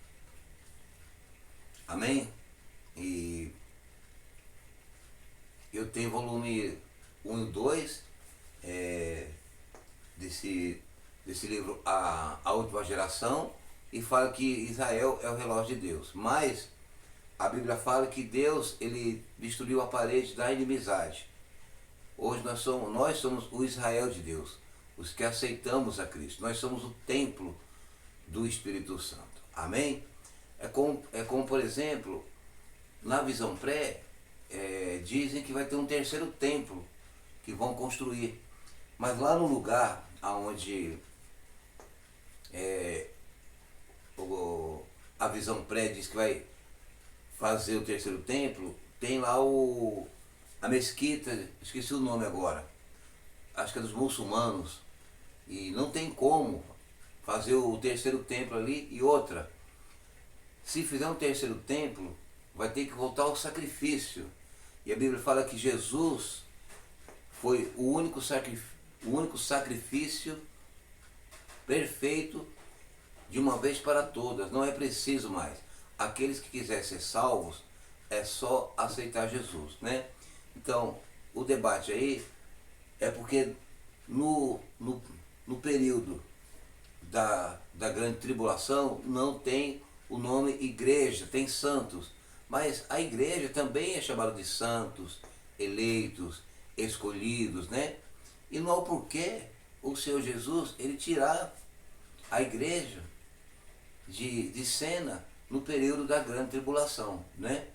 amém? E eu tenho o volume 1 e o 2 desse livro, A Última Geração, e fala que Israel é o relógio de Deus. Mas a Bíblia fala que Deus, ele destruiu a parede da inimizade. Hoje nós somos o Israel de Deus, os que aceitamos a Cristo. Nós somos o templo do Espírito Santo. Amém? É como por exemplo, na visão pré, dizem que vai ter um terceiro templo que vão construir. Mas lá no lugar onde a visão pré diz que vai fazer o terceiro templo, tem lá a mesquita, esqueci o nome agora, acho que é dos muçulmanos, e não tem como fazer o terceiro templo ali. E outra, se fizer um terceiro templo, vai ter que voltar ao sacrifício. E a Bíblia fala que Jesus foi o único sacrifício perfeito de uma vez para todas. Não é preciso mais. Aqueles que quiserem ser salvos, é só aceitar Jesus, né? Então, o debate aí é porque no período da grande tribulação não tem o nome igreja, tem santos. Mas a igreja também é chamada de santos, eleitos, escolhidos, né? E não há porquê o Senhor Jesus ele tirar a igreja de cena no período da grande tribulação, né?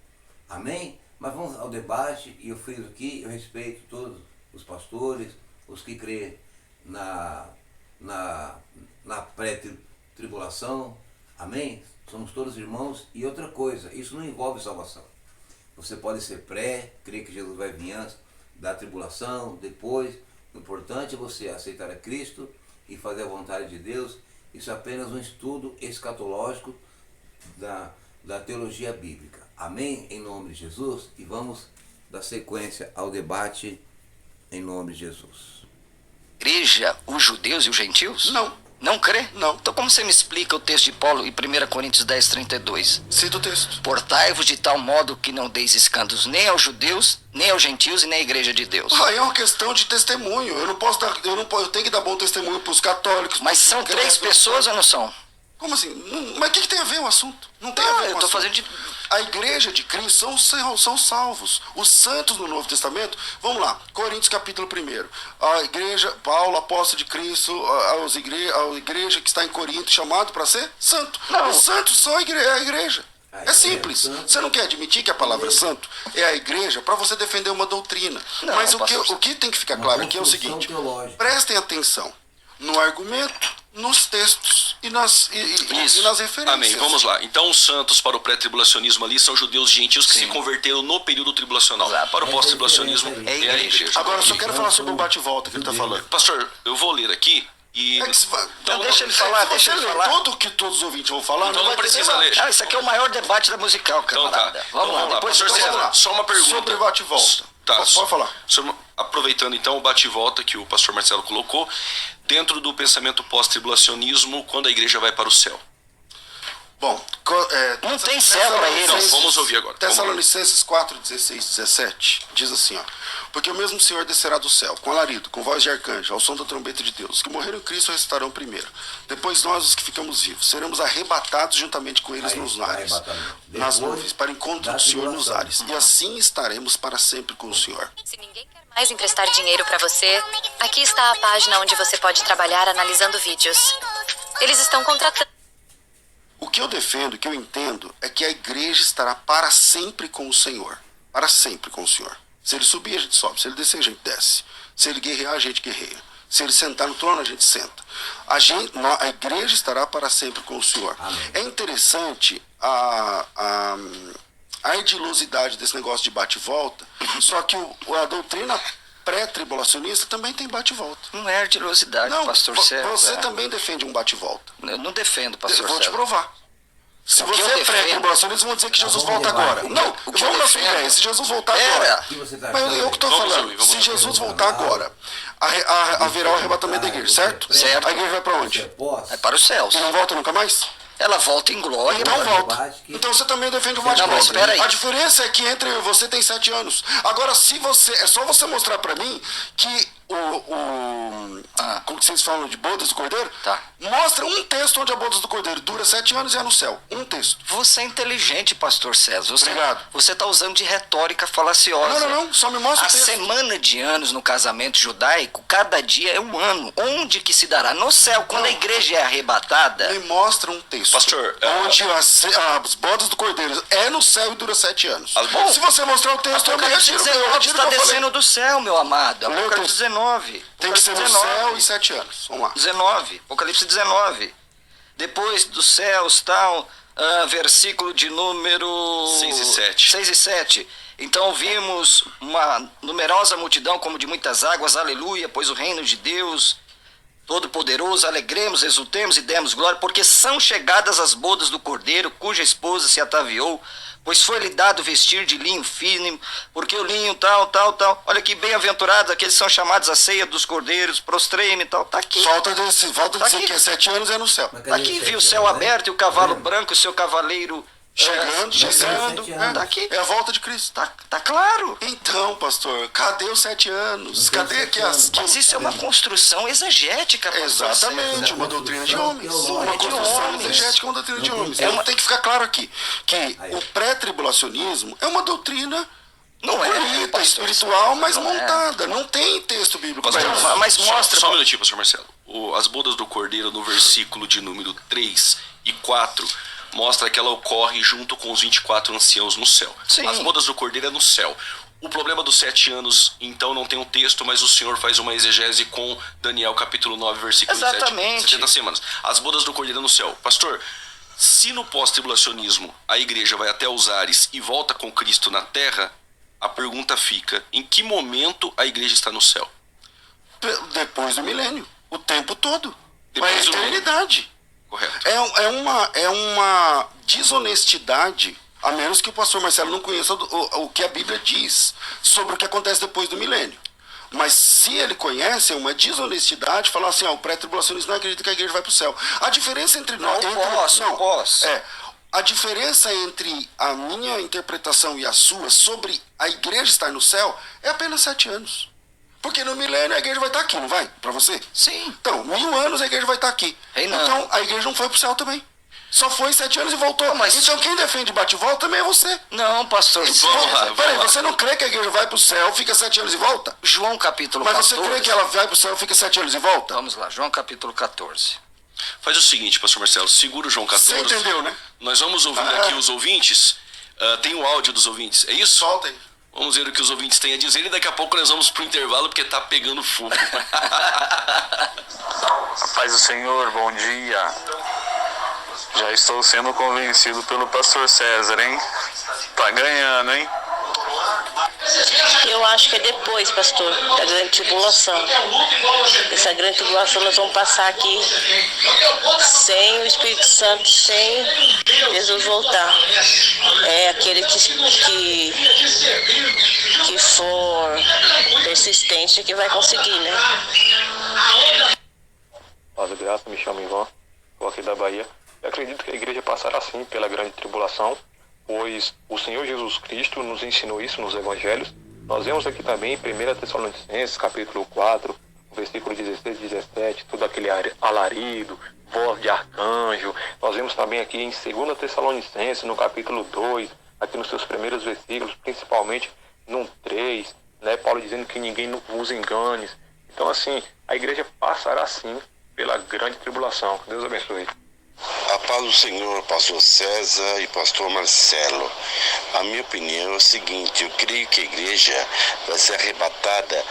Amém? Mas vamos ao debate, e eu friso aqui, eu respeito todos os pastores, os que creem na pré-tribulação, amém? Somos todos irmãos. E outra coisa, isso não envolve salvação. Você pode ser crer que Jesus vai vir antes da tribulação, depois. O importante é você aceitar a Cristo e fazer a vontade de Deus. Isso é apenas um estudo escatológico da teologia bíblica. Amém? Em nome de Jesus. E vamos dar sequência ao debate em nome de Jesus. igreja os judeus e os gentios? Não. Não crê? Não. Então como você me explica o texto de Paulo em 1 Coríntios 10, 32? Cita o texto. Portai-vos de tal modo que não deis escândalos nem aos judeus, nem aos gentios e nem à igreja de Deus. Aí é uma questão de testemunho. Eu tenho que dar bom testemunho para os católicos. Mas são pros 3 credos. pessoas ou não são? Como assim? Mas o que tem a ver o assunto? Não tem a ver Não, com eu o tô assunto. fazendo de... A igreja de Cristo são salvos. Os santos no Novo Testamento, vamos lá, Coríntios capítulo 1. A igreja, Paulo, apóstolo de Cristo, a igreja que está em Corinto, chamado para ser santo. Não. Os santos são a igreja. É simples. Você não quer admitir que a palavra santo é a igreja para você defender uma doutrina. Não, Mas pastor, o que tem que ficar uma claro aqui é o construção seguinte: teológica. prestem atenção no argumento, nos textos e nas referências. Amém. Vamos lá. Então, os santos para o pré-tribulacionismo ali são judeus e gentios que se converteram no período tribulacional. Exato. Para o pós-tribulacionismo É é a igreja. Agora, eu só quero falar sobre o bate-volta que ele está falando. Pastor, eu vou ler aqui e... É que se vai- Então deixa ele falar, se deixa você ele ler falar. tudo que todos os ouvintes vão falar, Então não vai ter precisa debate. ler. Isso aqui é o maior debate da musical, Então camarada. tá. Então vamos lá. Depois Pastor vamos César, lá. só uma pergunta. Sobre bate-volta. Tá. Pode falar. Aproveitando então o bate-volta que o pastor Marcelo colocou, dentro do pensamento pós-tribulacionismo, quando a igreja vai para o céu. Bom, Não tem céu pra ele. Não, vamos ouvir agora. Tessalonicenses 4, 16, 17, diz assim, ó. Porque o mesmo Senhor descerá do céu, com alarido, com voz de arcanjo, ao som da trombeta de Deus. Os que morreram em Cristo ressuscitarão primeiro. Depois nós, os que ficamos vivos, seremos arrebatados juntamente com eles Aí, nos ares, arrebatamento. nas Depois nuvens, para encontro da do Senhor nos tribulação. ares. E assim estaremos para sempre com o Senhor. Se ninguém quer mais emprestar dinheiro pra você, aqui está a página onde você pode trabalhar analisando vídeos. Eles estão contratando. O que eu defendo, o que eu entendo, é que a igreja estará para sempre com o Senhor. Para sempre com o Senhor. Se ele subir, a gente sobe. Se ele descer, a gente desce. Se ele guerrear, a gente guerreia. Se ele sentar no trono, a gente senta. A igreja estará para sempre com o Senhor. Amém. É interessante a ardilosidade desse negócio de bate-volta, só que a doutrina pré-tribulacionista também tem bate-volta. Não é ardilosidade, Não, pastor César. você também defende um bate-volta. Eu não defendo, Eu pastor vou te César. provar. Se O que você eu é defendo- pré-tribulacionista, vão dizer que Jesus vamos volta levar. agora. O que- Não, o que eu vamos na sua defendo- ideia. Se Jesus voltar Pera. agora. O que você tá Mas achando? eu que estou Vamos falando. ouvir, vamos Se ouvir. Jesus voltar agora, haverá o arrebatamento da igreja, certo? Certo. A igreja vai para Você onde? pós? É para os céus. E não volta nunca mais? Ela volta em glória. Então Mas volta. eu acho que- Então você também defende o Não, bate-volta. mas espera aí. A diferença é que entre eu e você tem 7 anos. Agora, se você. É só você mostrar pra mim que como que vocês falam de bodas do cordeiro? Tá. Mostra um texto onde a bodas do cordeiro dura 7 anos e é no céu. Um texto. Você é inteligente, pastor César. Obrigado. Você está usando de retórica falaciosa. Não. Só me mostra A o texto. semana de anos no casamento judaico, cada dia é um ano. Onde que se dará? No céu. Quando a igreja é arrebatada, Me mostra um texto. Pastor, onde as bodas do cordeiro é no céu e dura 7 anos. Bom, Se você mostrar o texto, eu me Apocalipse retiro. 19 o está que eu falei. descendo do céu, meu amado. Lê o Apocalipse texto. 19. Tem que ser no Apocalipse céu e 7 anos. Vamos lá. 19, Apocalipse 19. Depois dos céus, tal, versículo de número 6 e 7. 6 e 7. Então vimos uma numerosa multidão como de muitas águas, aleluia, pois o reino de Deus Todo-Poderoso, alegremos, exultemos e demos glória, porque são chegadas as bodas do Cordeiro, cuja esposa se ataviou, pois foi-lhe dado vestir de linho fino, porque o linho tal. Olha que bem-aventurados aqueles que são chamados à ceia dos cordeiros, prostrei-me e tal. Tá aqui. Volta a Tá dizer aqui. que é 7 anos e é no céu. Mas Tá cadê aqui, os viu o 7 céu anos, né? aberto e o cavalo Tá vendo? branco, e o seu cavaleiro Chegando. Tá aqui. É a volta de Cristo. Tá claro. Então, pastor, cadê os 7 anos? Não tem Cadê 7 que as... anos. Mas isso é uma construção exegética, pastor Exatamente, César. uma doutrina de construção homens. teológica. Uma É de construção homens. exegética, uma doutrina de Não tem homens. como. Então tem que ficar claro aqui que Aí. o pré-tribulacionismo é uma doutrina Não é, bonita, pastor, espiritual, mas não é. montada. Não tem texto bíblico pra Pastor, isso. Mas mostra- Só um minutinho, pastor Marcelo. As bodas do Cordeiro, no versículo de número 3 e 4, mostra que ela ocorre junto com os 24 anciãos no céu. Sim. As bodas do Cordeiro é no céu. O problema dos 7 anos, então, não tem um texto, mas o Senhor faz uma exegese com Daniel capítulo 9, versículo Exatamente. 7. 70 semanas. As bodas do Cordeiro é no céu. Pastor, se no pós-tribulacionismo a igreja vai até os ares e volta com Cristo na terra, a pergunta fica, em que momento a igreja está no céu? Depois do milênio. O tempo todo. Depois Mas do a eternidade. Correto. É uma desonestidade, a menos que o pastor Marcelo não conheça o que a Bíblia diz sobre o que acontece depois do milênio. Mas se ele conhece, é uma desonestidade falar assim, o pré-tribulacionista não acredita que a igreja vai para o céu. A diferença entre nós... Posso. A diferença entre a minha interpretação e a sua sobre a igreja estar no céu é apenas 7 anos. Porque no milênio a igreja vai estar aqui, não vai? Para você? Sim. Então, 1000 anos a igreja vai estar aqui. Reinando. Então, a igreja não foi para o céu também. Só foi 7 anos e voltou. Mas... Então, quem defende bate e volta também é você. Não, pastor. Peraí, você não crê que a igreja vai para o céu, fica 7 anos e volta? João capítulo Mas 14. você crê que ela vai para o céu, fica 7 anos e volta? Vamos lá, João capítulo 14. Faz o seguinte, pastor Marcelo, segura o João 14. Você entendeu, né? Nós vamos ouvir aqui os ouvintes. Tem o áudio dos ouvintes, é isso? Solta aí. Vamos ver o que os ouvintes têm a dizer e daqui a pouco nós vamos pro intervalo porque tá pegando fogo. Paz do Senhor, bom dia. Já estou sendo convencido pelo pastor César, hein? Tá ganhando, hein? Eu acho que é depois, pastor, da grande tribulação. Essa grande tribulação nós vamos passar aqui sem o Espírito Santo, sem Jesus voltar. É aquele que for persistente que vai conseguir, né? Paz e graça, me chamo Ivan, sou aqui da Bahia. Eu acredito que a igreja passará sim pela grande tribulação, pois o Senhor Jesus Cristo nos ensinou isso nos evangelhos. Nós vemos aqui também em 1 Tessalonicenses, capítulo 4, versículo 16 e 17, todo aquele alarido, voz de arcanjo. Nós vemos também aqui em 2 Tessalonicenses, no capítulo 2, aqui nos seus primeiros versículos, principalmente no 3, né, Paulo dizendo que ninguém vos engane. Então, assim, a igreja passará sim pela grande tribulação. Deus abençoe. A paz do Senhor, pastor César e pastor Marcelo. A minha opinião é o seguinte, eu creio que a igreja vai ser arrebatada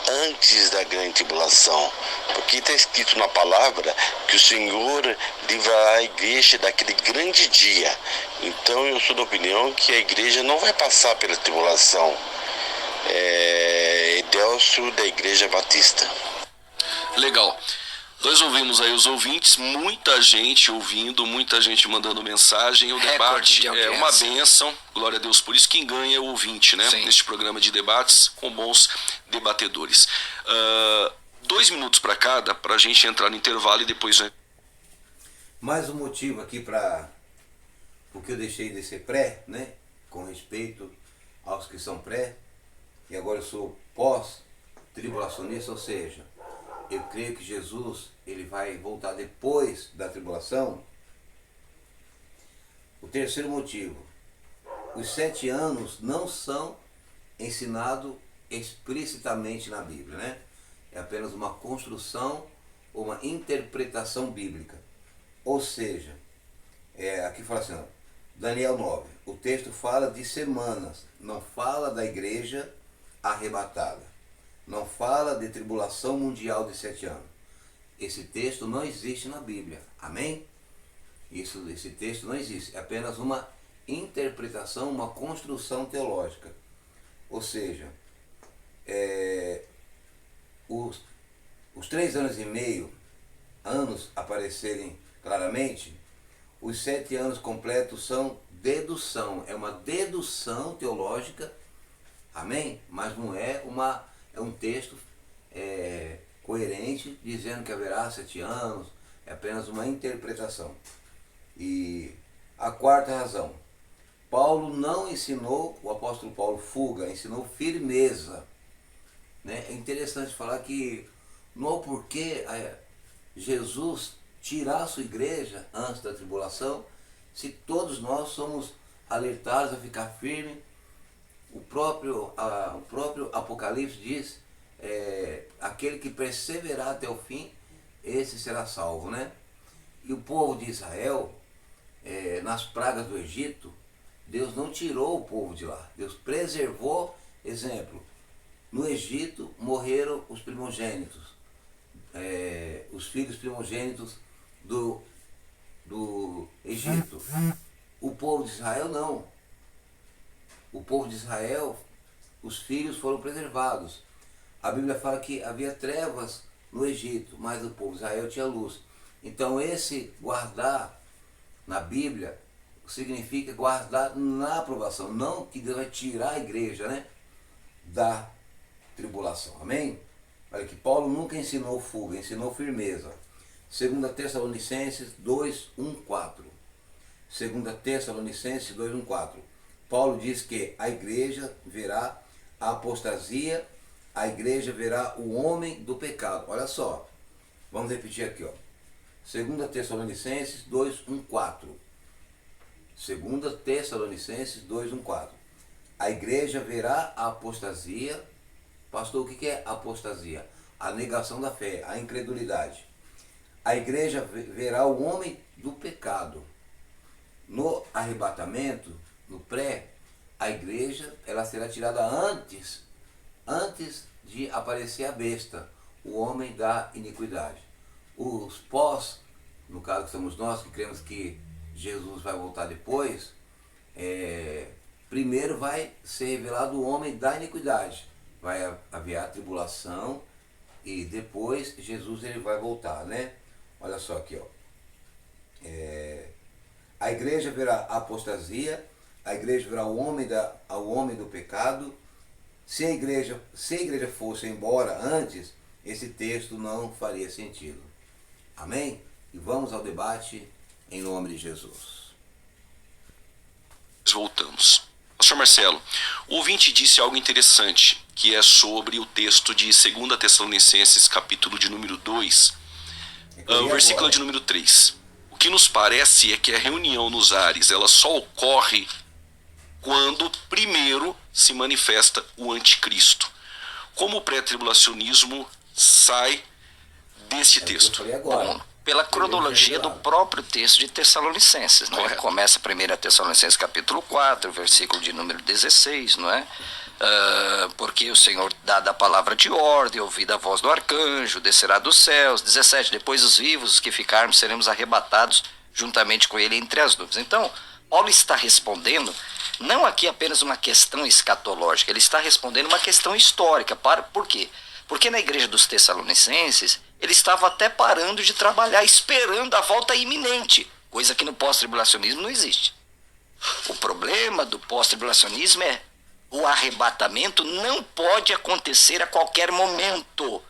antes da grande tribulação, porque está escrito na palavra que o Senhor livrará a igreja daquele grande dia. Então eu sou da opinião que a igreja não vai passar pela tribulação. Edelcio, da Igreja Batista. Legal. Nós ouvimos aí os ouvintes, muita gente ouvindo, muita gente mandando mensagem. O debate é uma bênção, glória a Deus por isso. Quem ganha é o ouvinte, né? Sim. Neste programa de debates com bons debatedores. 2 minutos para cada, para a gente entrar no intervalo e depois... Mais um motivo aqui para porque eu deixei de ser pré, né? Com respeito aos que são pré, e agora eu sou pós-tribulacionista, ou seja, eu creio que Jesus ele vai voltar depois da tribulação. O terceiro motivo, os 7 anos não são ensinados explicitamente na Bíblia, né? É apenas uma construção ou uma interpretação bíblica. Ou seja, aqui fala assim, Daniel 9, o texto fala de semanas, não fala da igreja arrebatada. Não fala de tribulação mundial de 7 anos. Esse texto não existe na Bíblia. Amém? Esse texto não existe. É apenas uma interpretação, uma construção teológica. Ou seja, os 3 anos e meio, anos aparecerem claramente, os 7 anos completos são dedução. É uma dedução teológica. Amém? Mas não é um texto coerente dizendo que haverá 7 anos, é apenas uma interpretação. E a quarta razão, Paulo não ensinou, o apóstolo Paulo fuga, ensinou firmeza. Né? É interessante falar que não há o porquê Jesus tirar a sua igreja antes da tribulação, se todos nós somos alertados a ficar firme. O próprio Apocalipse diz, aquele que perseverar até o fim, esse será salvo, né? E o povo de Israel, nas pragas do Egito, Deus não tirou o povo de lá, Deus preservou. Exemplo, no Egito morreram os primogênitos, os filhos primogênitos do Egito. O povo de Israel não. O povo de Israel, os filhos foram preservados. A Bíblia fala que havia trevas no Egito, mas o povo de Israel tinha luz. Então esse guardar na Bíblia significa guardar na aprovação. Não que Deus vai tirar a igreja, né, da tribulação. Amém? Olha que Paulo nunca ensinou fuga, ensinou firmeza. 2 Tessalonicenses 2:1-4. 2 Tessalonicenses 2:1-4. Paulo diz que a igreja verá a apostasia, a igreja verá o homem do pecado. Olha só, vamos repetir aqui, ó. 2 Tessalonicenses 2:1-4. 2 Tessalonicenses 2:1-4. A igreja verá a apostasia. Pastor, o que é apostasia? A negação da fé, a incredulidade. A igreja verá o homem do pecado. No arrebatamento, no pré, a igreja ela será tirada antes de aparecer a besta, o homem da iniquidade. Os pós, no caso que somos nós que cremos que Jesus vai voltar depois, primeiro vai ser revelado o homem da iniquidade. Vai haver a tribulação e depois Jesus ele vai voltar, né? Olha só aqui, ó. A igreja verá a apostasia, a igreja verá o homem do pecado. Se a igreja fosse embora antes, esse texto não faria sentido. Amém? E vamos ao debate em nome de Jesus. Voltamos. Pastor Marcelo, o ouvinte disse algo interessante, que é sobre o texto de 2 Tessalonicenses, capítulo de número 2, o versículo de número 3. O que nos parece é que a reunião nos ares, ela só ocorre quando primeiro se manifesta o anticristo. Como o pré-tribulacionismo sai deste texto? Bom, pela cronologia do próprio texto de Tessalonicenses, não é? Começa 1 Tessalonicenses capítulo 4, versículo de número 16, não é? Porque o Senhor dá a palavra de ordem, ouvida a voz do arcanjo, descerá dos céus. 17, depois os vivos, os que ficarmos, seremos arrebatados juntamente com ele entre as nuvens. Então, Paulo está respondendo, não aqui apenas uma questão escatológica, ele está respondendo uma questão histórica. Por quê? Porque na igreja dos Tessalonicenses, ele estava até parando de trabalhar, esperando a volta iminente, coisa que no pós-tribulacionismo não existe. O problema do pós-tribulacionismo é o arrebatamento não pode acontecer a qualquer momento.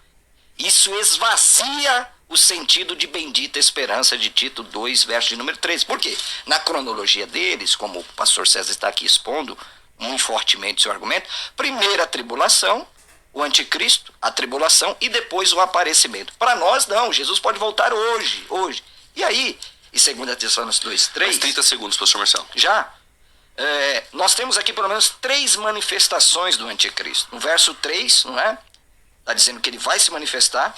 Isso esvazia o sentido de bendita esperança de Tito 2, verso de número 13. Por quê? Na cronologia deles, como o pastor César está aqui expondo muito fortemente seu argumento, primeiro a tribulação, o anticristo, a tribulação e depois o aparecimento. Para nós não, Jesus pode voltar hoje. E aí, em 2 Tessalonicenses 2, 3... Mais 30 segundos, pastor Marcelo. Já? Nós temos aqui pelo menos 3 manifestações do anticristo. No verso 3, não é? Está dizendo que ele vai se manifestar.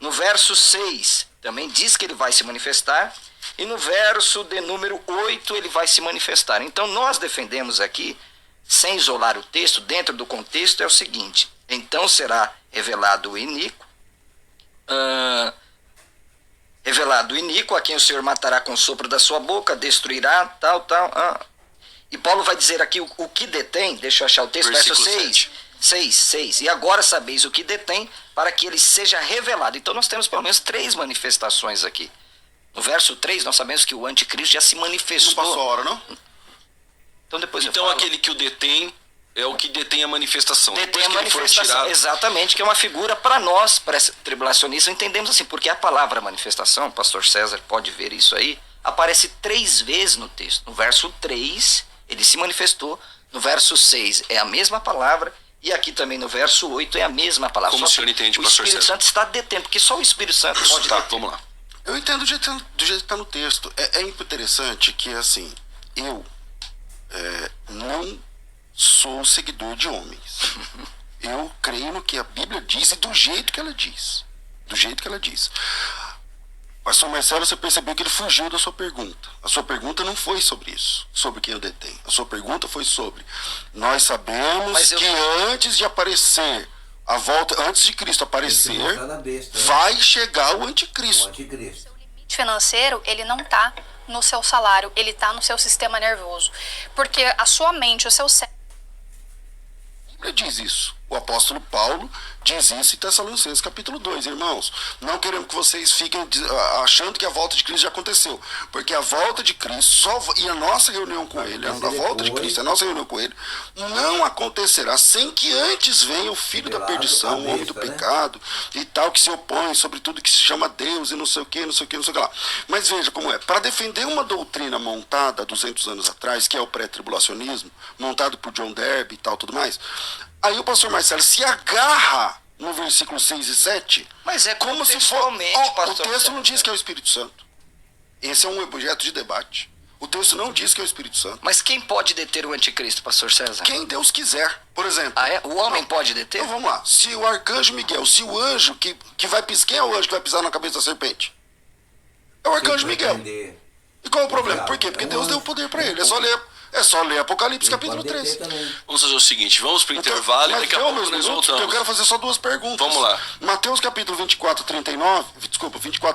No verso 6, também diz que ele vai se manifestar. E no verso de número 8, ele vai se manifestar. Então, nós defendemos aqui, sem isolar o texto, dentro do contexto, é o seguinte. Então será revelado o iníquo, a quem o Senhor matará com o sopro da sua boca, destruirá, tal. E Paulo vai dizer aqui o que detém, deixa eu achar o texto, verso 6. E agora sabeis o que detém, para que ele seja revelado. Então nós temos pelo menos 3 manifestações aqui. No verso 3 nós sabemos que o anticristo já se manifestou. Não passou a hora, não? Então depois então aquele que o detém é o que detém a manifestação. Detém a manifestação, exatamente, que é uma figura para nós, para esse tribulacionista, entendemos assim, porque a palavra manifestação, o pastor César pode ver isso aí, aparece 3 vezes no texto. No verso 3, ele se manifestou, no verso 6 é a mesma palavra, e aqui também no verso 8 é a mesma palavra. Como o senhor entende, pastor César? O Espírito Santo está detendo, porque só o Espírito Santo pode deter. Vamos lá. Eu entendo do jeito que está no texto. É interessante que, assim, eu não sou seguidor de homens. Eu creio no que a Bíblia diz e do jeito que ela diz. Pastor Marcelo, você percebeu que ele fugiu da sua pergunta. A sua pergunta não foi sobre isso, sobre quem eu detém. A sua pergunta foi sobre: nós sabemos que antes de aparecer a volta, antes de Cristo aparecer, vai chegar o anticristo. O limite financeiro, ele não está no seu salário, ele está no seu sistema nervoso. Porque a sua mente, o seu cérebro... A Bíblia diz isso. O apóstolo Paulo diz isso em Tessalonicenses capítulo 2, irmãos. Não queremos que vocês fiquem achando que a volta de Cristo já aconteceu. Porque a volta de Cristo e a nossa reunião com Ele, a volta de Cristo, a nossa reunião com Ele, não acontecerá sem que antes venha o filho da perdição, o homem do pecado e tal, que se opõe sobre tudo que se chama Deus e não sei o que, não sei o que, não sei o que lá. Mas veja como é. Para defender uma doutrina montada há 200 anos atrás, que é o pré-tribulacionismo, montado por John Derby e tal, tudo mais, aí o pastor Marcelo se agarra no versículo 6 e 7, mas é como se for. O texto não diz que é o Espírito Santo. Esse é um objeto de debate. O texto não diz que é o Espírito Santo. Mas quem pode deter o anticristo, pastor César? Quem Deus quiser. Por exemplo. O homem pode deter? Então vamos lá. Se o arcanjo Miguel, se o anjo que vai pisar. Quem é o anjo que vai pisar na cabeça da serpente? É o arcanjo Miguel. E qual é o problema? Por quê? Porque Deus deu o poder para ele. É só ler Apocalipse capítulo 13. Vamos fazer o seguinte, vamos para o intervalo e daqui a pouco nós voltamos. Eu quero fazer só duas perguntas. Vamos lá. Mateus capítulo 24,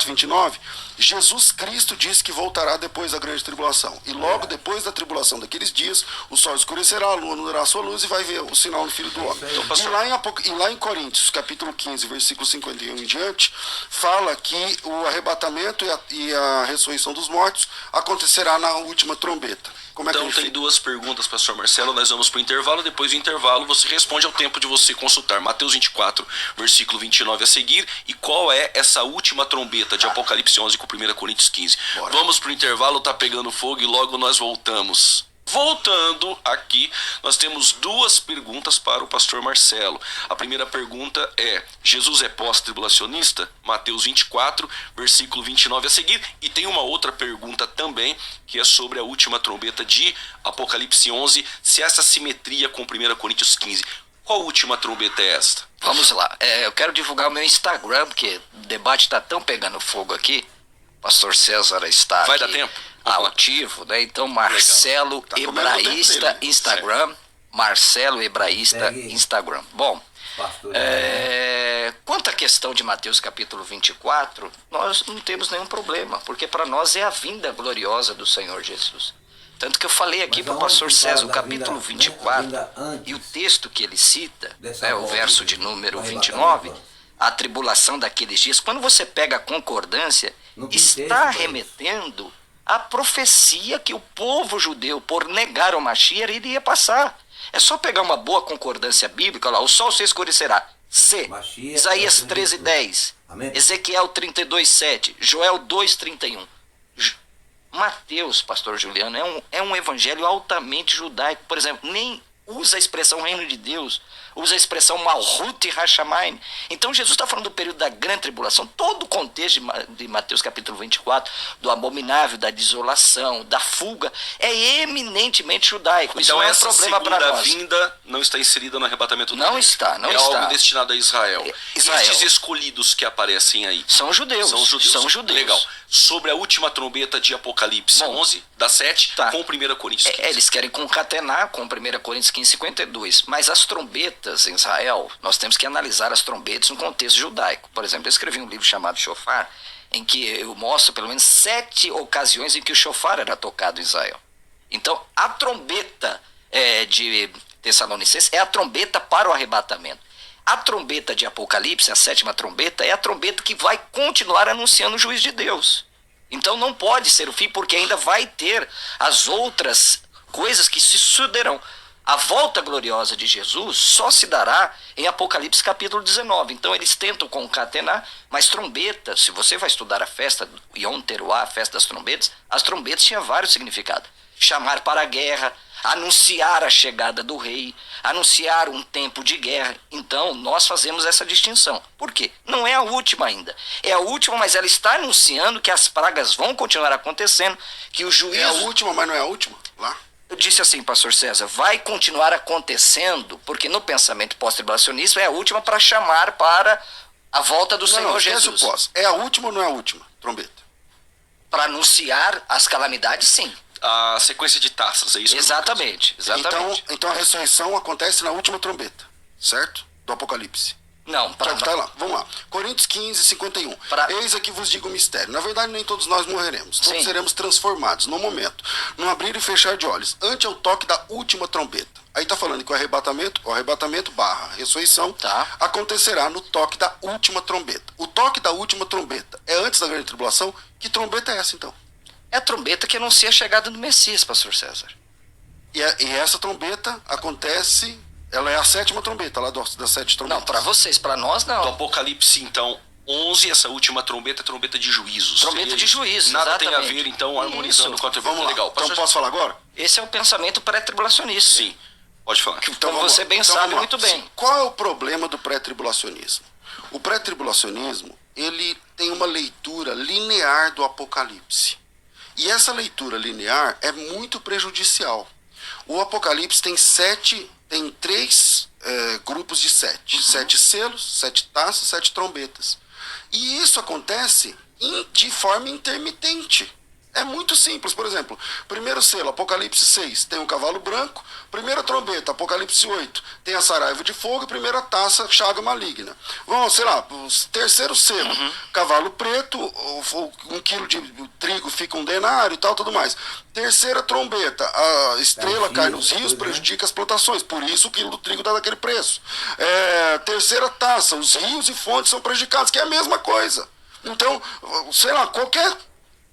29, Jesus Cristo disse que voltará depois da grande tribulação. E logo depois da tribulação daqueles dias, o sol escurecerá, a lua não dará sua luz e vai ver o sinal no Filho do Homem. E lá em Coríntios, capítulo 15, versículo 51 em diante, fala que o arrebatamento e a ressurreição dos mortos acontecerá na última trombeta. Então tem duas perguntas, pastor Marcelo, nós vamos para o intervalo, depois do intervalo você responde ao tempo de você consultar Mateus 24, versículo 29 a seguir, e qual é essa última trombeta de Apocalipse 11 com 1 Coríntios 15. Bora. Vamos para o intervalo, tá pegando fogo e logo nós voltamos. Voltando aqui, nós temos duas perguntas para o pastor Marcelo. A primeira pergunta é: Jesus é pós-tribulacionista? Mateus 24, versículo 29 a seguir. E tem uma outra pergunta também, que é sobre a última trombeta de Apocalipse 11, se essa simetria com 1 Coríntios 15. Qual última trombeta é esta? Vamos lá. Eu quero divulgar o meu Instagram, porque o debate está tão pegando fogo aqui. O pastor César está Vai aqui. dar tempo? Ativo, né? Então, Marcelo Hebraísta, Instagram. Marcelo Hebraísta, Instagram. Bom, quanto à questão de Mateus capítulo 24, nós não temos nenhum problema, porque para nós é a vinda gloriosa do Senhor Jesus. Tanto que eu falei aqui para o pastor César, o capítulo 24, e o texto que ele cita, o verso de número 29, a tribulação daqueles dias, quando você pega a concordância, está remetendo a profecia que o povo judeu, por negar o Mashiach, iria passar. É só pegar uma boa concordância bíblica, lá, o sol se escurecerá. Isaías 13:10, Ezequiel 32:7, Joel 2:31. Mateus, pastor Juliano, é um evangelho altamente judaico. Por exemplo, nem usa a expressão reino de Deus, usa a expressão Malhut Hashamayim. Então Jesus está falando do período da grande tribulação, todo o contexto de Mateus capítulo 24, do abominável, da desolação, da fuga, é eminentemente judaico. Isso então não é um essa problema para segunda nós. vinda não está inserida no arrebatamento do Não está, não é está. algo destinado a Israel. Israel. Estes escolhidos que aparecem aí são judeus. São judeus. Legal. Sobre a última trombeta de Apocalipse 11, da 7, com 1 Coríntios 15. Eles querem concatenar com 1 Coríntios 15:52, mas as trombetas em Israel, nós temos que analisar as trombetas no contexto judaico. Por exemplo, eu escrevi um livro chamado Shofar, em que eu mostro pelo menos 7 ocasiões em que o shofar era tocado em Israel. Então, a trombeta de Tessalonicenses é a trombeta para o arrebatamento. A trombeta de Apocalipse, a 7ª trombeta, é a trombeta que vai continuar anunciando o juízo de Deus. Então não pode ser o fim, porque ainda vai ter as outras coisas que se sucederão. A volta gloriosa de Jesus só se dará em Apocalipse capítulo 19. Então eles tentam concatenar, mas trombetas, se você vai estudar a festa Yom Teruah, a festa das trombetas, as trombetas tinham vários significados. Chamar para a guerra, anunciar a chegada do rei, anunciar um tempo de guerra. Então nós fazemos essa distinção. Por quê? Não é a última ainda. É a última, mas ela está anunciando que as pragas vão continuar acontecendo, que o juízo... É a última, mas não é a última? Lá? Eu disse assim, pastor César, vai continuar acontecendo, porque no pensamento pós-tribulacionista é a última para chamar para a volta do Senhor Jesus. É a última ou não é a última trombeta? Para anunciar as calamidades, sim. A sequência de taças, é isso? Exatamente. Então a ressurreição acontece na última trombeta, certo? Do Apocalipse. Não, tá lá, vamos lá. Coríntios 15:51. Eis aqui vos digo o mistério. Na verdade, nem todos nós morreremos. Todos seremos transformados no momento, no abrir e fechar de olhos, ante o toque da última trombeta. Aí está falando que o arrebatamento barra ressurreição acontecerá no toque da última trombeta. O toque da última trombeta é antes da grande tribulação? Que trombeta é essa, então? É a trombeta que anuncia a chegada do Messias, pastor César. E essa trombeta acontece, ela é a 7ª trombeta, lá das 7 trombetas. Não, para vocês, para nós não. Do Apocalipse, então, 11, essa última trombeta é trombeta de juízos. Trombeta de juízos, nada exatamente. tem a ver, então, harmonizando com a trombeta. Vamos lá. Legal. Então posso falar agora? Esse é o pensamento pré-tribulacionista. Sim, pode falar. Então você bem sabe muito bem. Sim. Qual é o problema do pré-tribulacionismo? O pré-tribulacionismo, ele tem uma leitura linear do Apocalipse. E essa leitura linear é muito prejudicial. O Apocalipse tem 3 grupos de 7. 7 selos, 7 taças, 7 trombetas. E isso acontece de forma intermitente. É muito simples. Por exemplo, primeiro selo, Apocalipse 6, tem um cavalo branco. Primeira trombeta, Apocalipse 8, tem a saraiva de fogo. E primeira taça, chaga maligna. Vamos, sei lá, terceiro selo, cavalo preto, 1 quilo de trigo fica 1 denário e tal, tudo mais. Terceira trombeta, a estrela cai nos rios, prejudica as plantações. Por isso o quilo do trigo dá daquele preço. Terceira taça, os rios e fontes são prejudicados, que é a mesma coisa. Então, sei lá, qualquer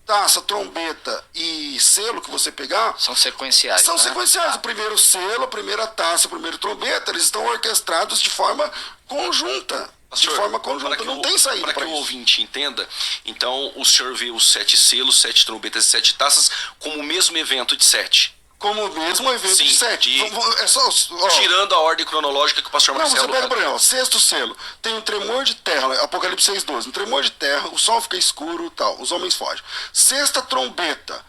taça, trombeta e selo que você pegar... São sequenciais. São sequenciais. O primeiro selo, a primeira taça, a primeira trombeta, eles estão orquestrados de forma conjunta. Pastor, não tem saída para que o ouvinte entenda, então o senhor vê os 7 selos, 7 trombetas e 7 taças como o mesmo evento de 7. Como o mesmo evento de 7. É só, tirando a ordem cronológica que o pastor Marcelo... Não, você pega, por exemplo, sexto selo, tem um tremor de terra, Apocalipse 6:12, um tremor de terra, o sol fica escuro e tal, os homens fogem. Sexta trombeta,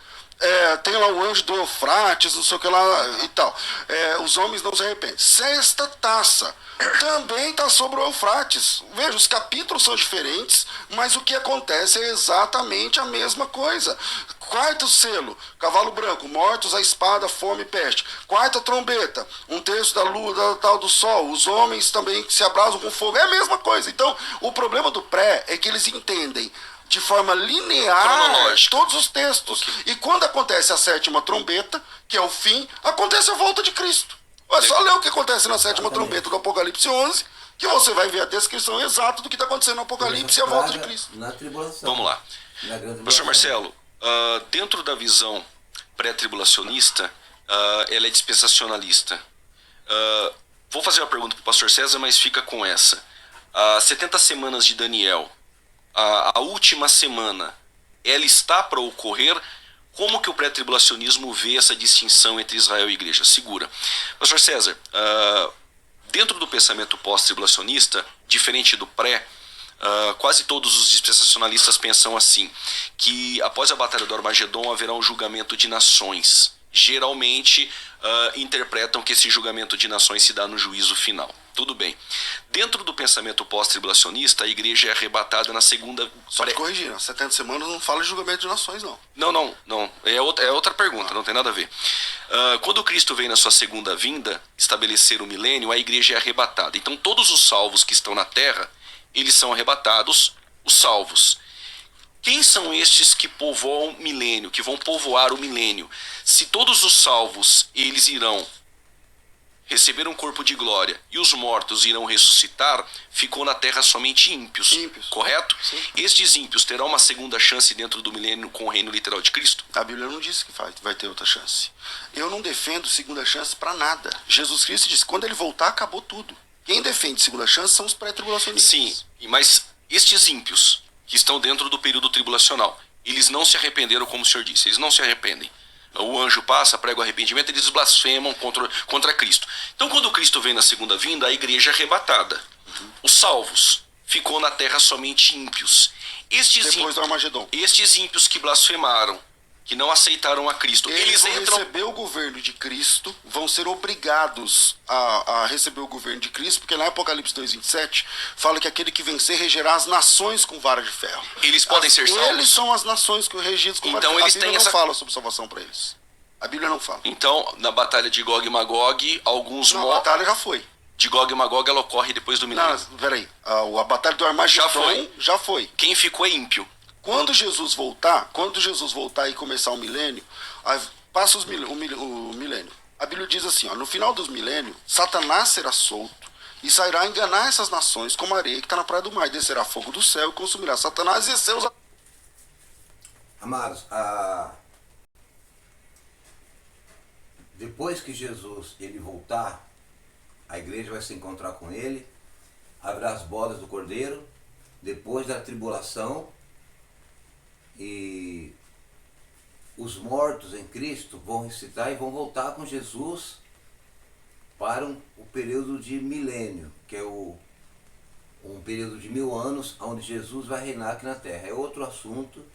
tem lá o anjo do Eufrates, não sei o que lá e tal. Os homens não se arrependem. Sexta taça, também está sobre o Eufrates. Veja, os capítulos são diferentes, mas o que acontece é exatamente a mesma coisa. Quarto selo, cavalo branco, mortos a espada, fome e peste. Quarta trombeta, 1/3 da lua, do sol, os homens também se abrasam com fogo. É a mesma coisa. Então, o problema do pré é que eles entendem de forma linear todos os textos. E quando acontece a 7ª trombeta, que é o fim, acontece a volta de Cristo. É só ler o que acontece na 7ª trombeta do Apocalipse 11, que você vai ver a descrição exata do que está acontecendo no Apocalipse e a volta de Cristo. Na tribulação. Vamos lá. Professor Marcelo, dentro da visão pré-tribulacionista, ela é dispensacionalista. Vou fazer uma pergunta para o pastor César, mas fica com essa. 70 semanas de Daniel, a última semana, ela está para ocorrer? Como que o pré-tribulacionismo vê essa distinção entre Israel e igreja? Segura. Pastor César, dentro do pensamento pós-tribulacionista, diferente do pré, quase todos os dispensacionalistas pensam assim, que após a batalha do Armagedon haverá um julgamento de nações. Geralmente interpretam que esse julgamento de nações se dá no juízo final. Tudo bem. Dentro do pensamento pós-tribulacionista, a igreja é arrebatada na segunda... Só te corrigir, 70 semanas não fala de julgamento de nações, não. Não. É outra pergunta, não tem nada a ver. Quando Cristo vem na sua segunda vinda, estabelecer o milênio, a igreja é arrebatada. Então todos os salvos que estão na terra, eles são arrebatados, os salvos. Quem são estes que povoam o milênio, que vão povoar o milênio? Se todos os salvos, eles irão receber um corpo de glória e os mortos irão ressuscitar, ficou na terra somente ímpios. Correto? Sim. Estes ímpios terão uma segunda chance dentro do milênio com o reino literal de Cristo? A Bíblia não disse que vai ter outra chance. Eu não defendo segunda chance para nada. Jesus Cristo disse que quando ele voltar, acabou tudo. Quem defende segunda chance são os pré-tribulacionistas. Sim, mas estes ímpios que estão dentro do período tribulacional, eles não se arrependeram, como o senhor disse, eles não se arrependem. O anjo passa, prega o arrependimento, eles blasfemam contra Cristo. Então, quando Cristo vem na segunda vinda, a igreja é arrebatada. Os salvos, ficou na terra somente ímpios. Depois do Armagedon. Estes ímpios que blasfemaram, que não aceitaram a Cristo, eles vão receber o governo de Cristo, vão ser obrigados a receber o governo de Cristo, porque na Apocalipse 2:27 fala que aquele que vencer regerá as nações com vara de ferro. Eles podem ser salvos? Eles são as nações regidas com vara de ferro. A Bíblia não fala sobre salvação para eles. A Bíblia não fala. Então, na batalha de Gog e Magog, alguns morrem. A batalha já foi. De Gog e Magog, ela ocorre depois do milênio. Não, peraí. A batalha do Armagedon já foi. Quem ficou é ímpio. Quando Jesus voltar e começar o milênio, passa o milênio. A Bíblia diz assim, ó, no final dos milênios, Satanás será solto e sairá enganar essas nações como a areia que está na praia do mar. Descerá fogo do céu e consumirá Satanás e seus... Amados, depois que Jesus ele voltar, a igreja vai se encontrar com ele, haverá as bodas do Cordeiro, depois da tribulação, e os mortos em Cristo vão ressuscitar e vão voltar com Jesus para o período de milênio, que é um período de 1000 anos, onde Jesus vai reinar aqui na terra. É outro assunto,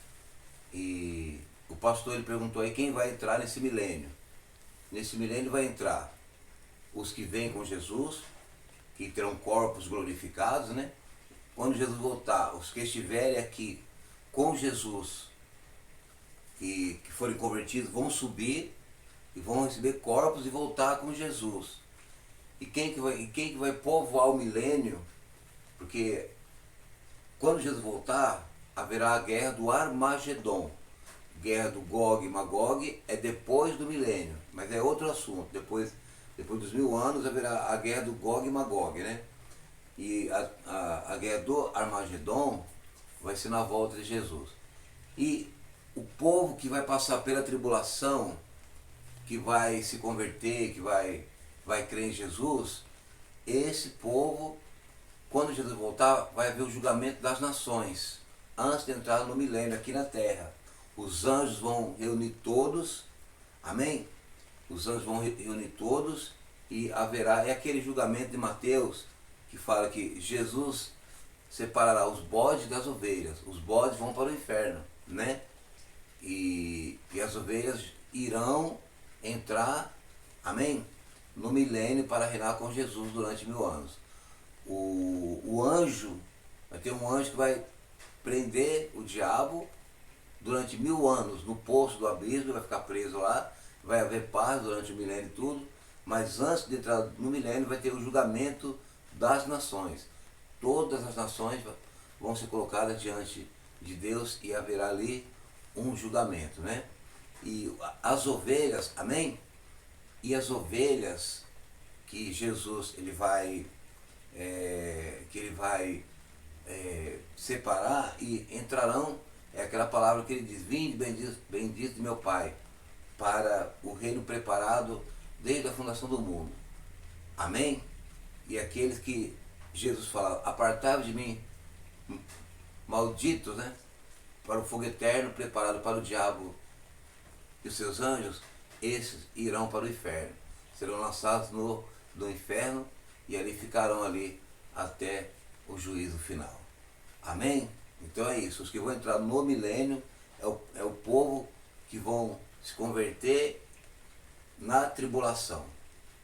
e o pastor ele perguntou aí quem vai entrar nesse milênio. Nesse milênio vai entrar os que vêm com Jesus, que terão corpos glorificados, né? Quando Jesus voltar, os que estiverem aqui com Jesus, que forem convertidos, vão subir e vão receber corpos e voltar com Jesus. E quem que vai povoar o milênio? Porque quando Jesus voltar, haverá a guerra do Armagedon. Guerra do Gog e Magog é depois do milênio, mas é outro assunto. Depois dos 1000 anos haverá a guerra do Gog e Magog, né? E a guerra do Armagedon vai ser na volta de Jesus. E o povo que vai passar pela tribulação, que vai se converter, que vai crer em Jesus, esse povo, quando Jesus voltar, vai haver o julgamento das nações, antes de entrar no milênio aqui na terra. Os anjos vão reunir todos, amém? Os anjos vão reunir todos e haverá, é aquele julgamento de Mateus, que fala que Jesus separará os bodes das ovelhas. Os bodes vão para o inferno, né? E as ovelhas irão entrar, amém? No milênio para reinar com Jesus durante 1000 anos. O anjo, vai ter um anjo que vai prender o diabo durante 1000 anos no poço do abismo, vai ficar preso lá, vai haver paz durante o milênio e tudo, mas antes de entrar no milênio vai ter o julgamento das nações. Todas as nações vão ser colocadas diante de Deus e haverá ali um julgamento, né? E as ovelhas, amém? E as ovelhas que Jesus ele vai separar e entrarão, é aquela palavra que ele diz: vinde bendito de meu Pai, para o reino preparado desde a fundação do mundo. Amém? E aqueles que Jesus fala: apartai-vos de mim, malditos, né? Para o fogo eterno preparado para o diabo e os seus anjos, esses irão para o inferno. Serão lançados no inferno e ali ficarão ali até o juízo final. Amém? Então é isso. Os que vão entrar no milênio é o povo que vão se converter na tribulação.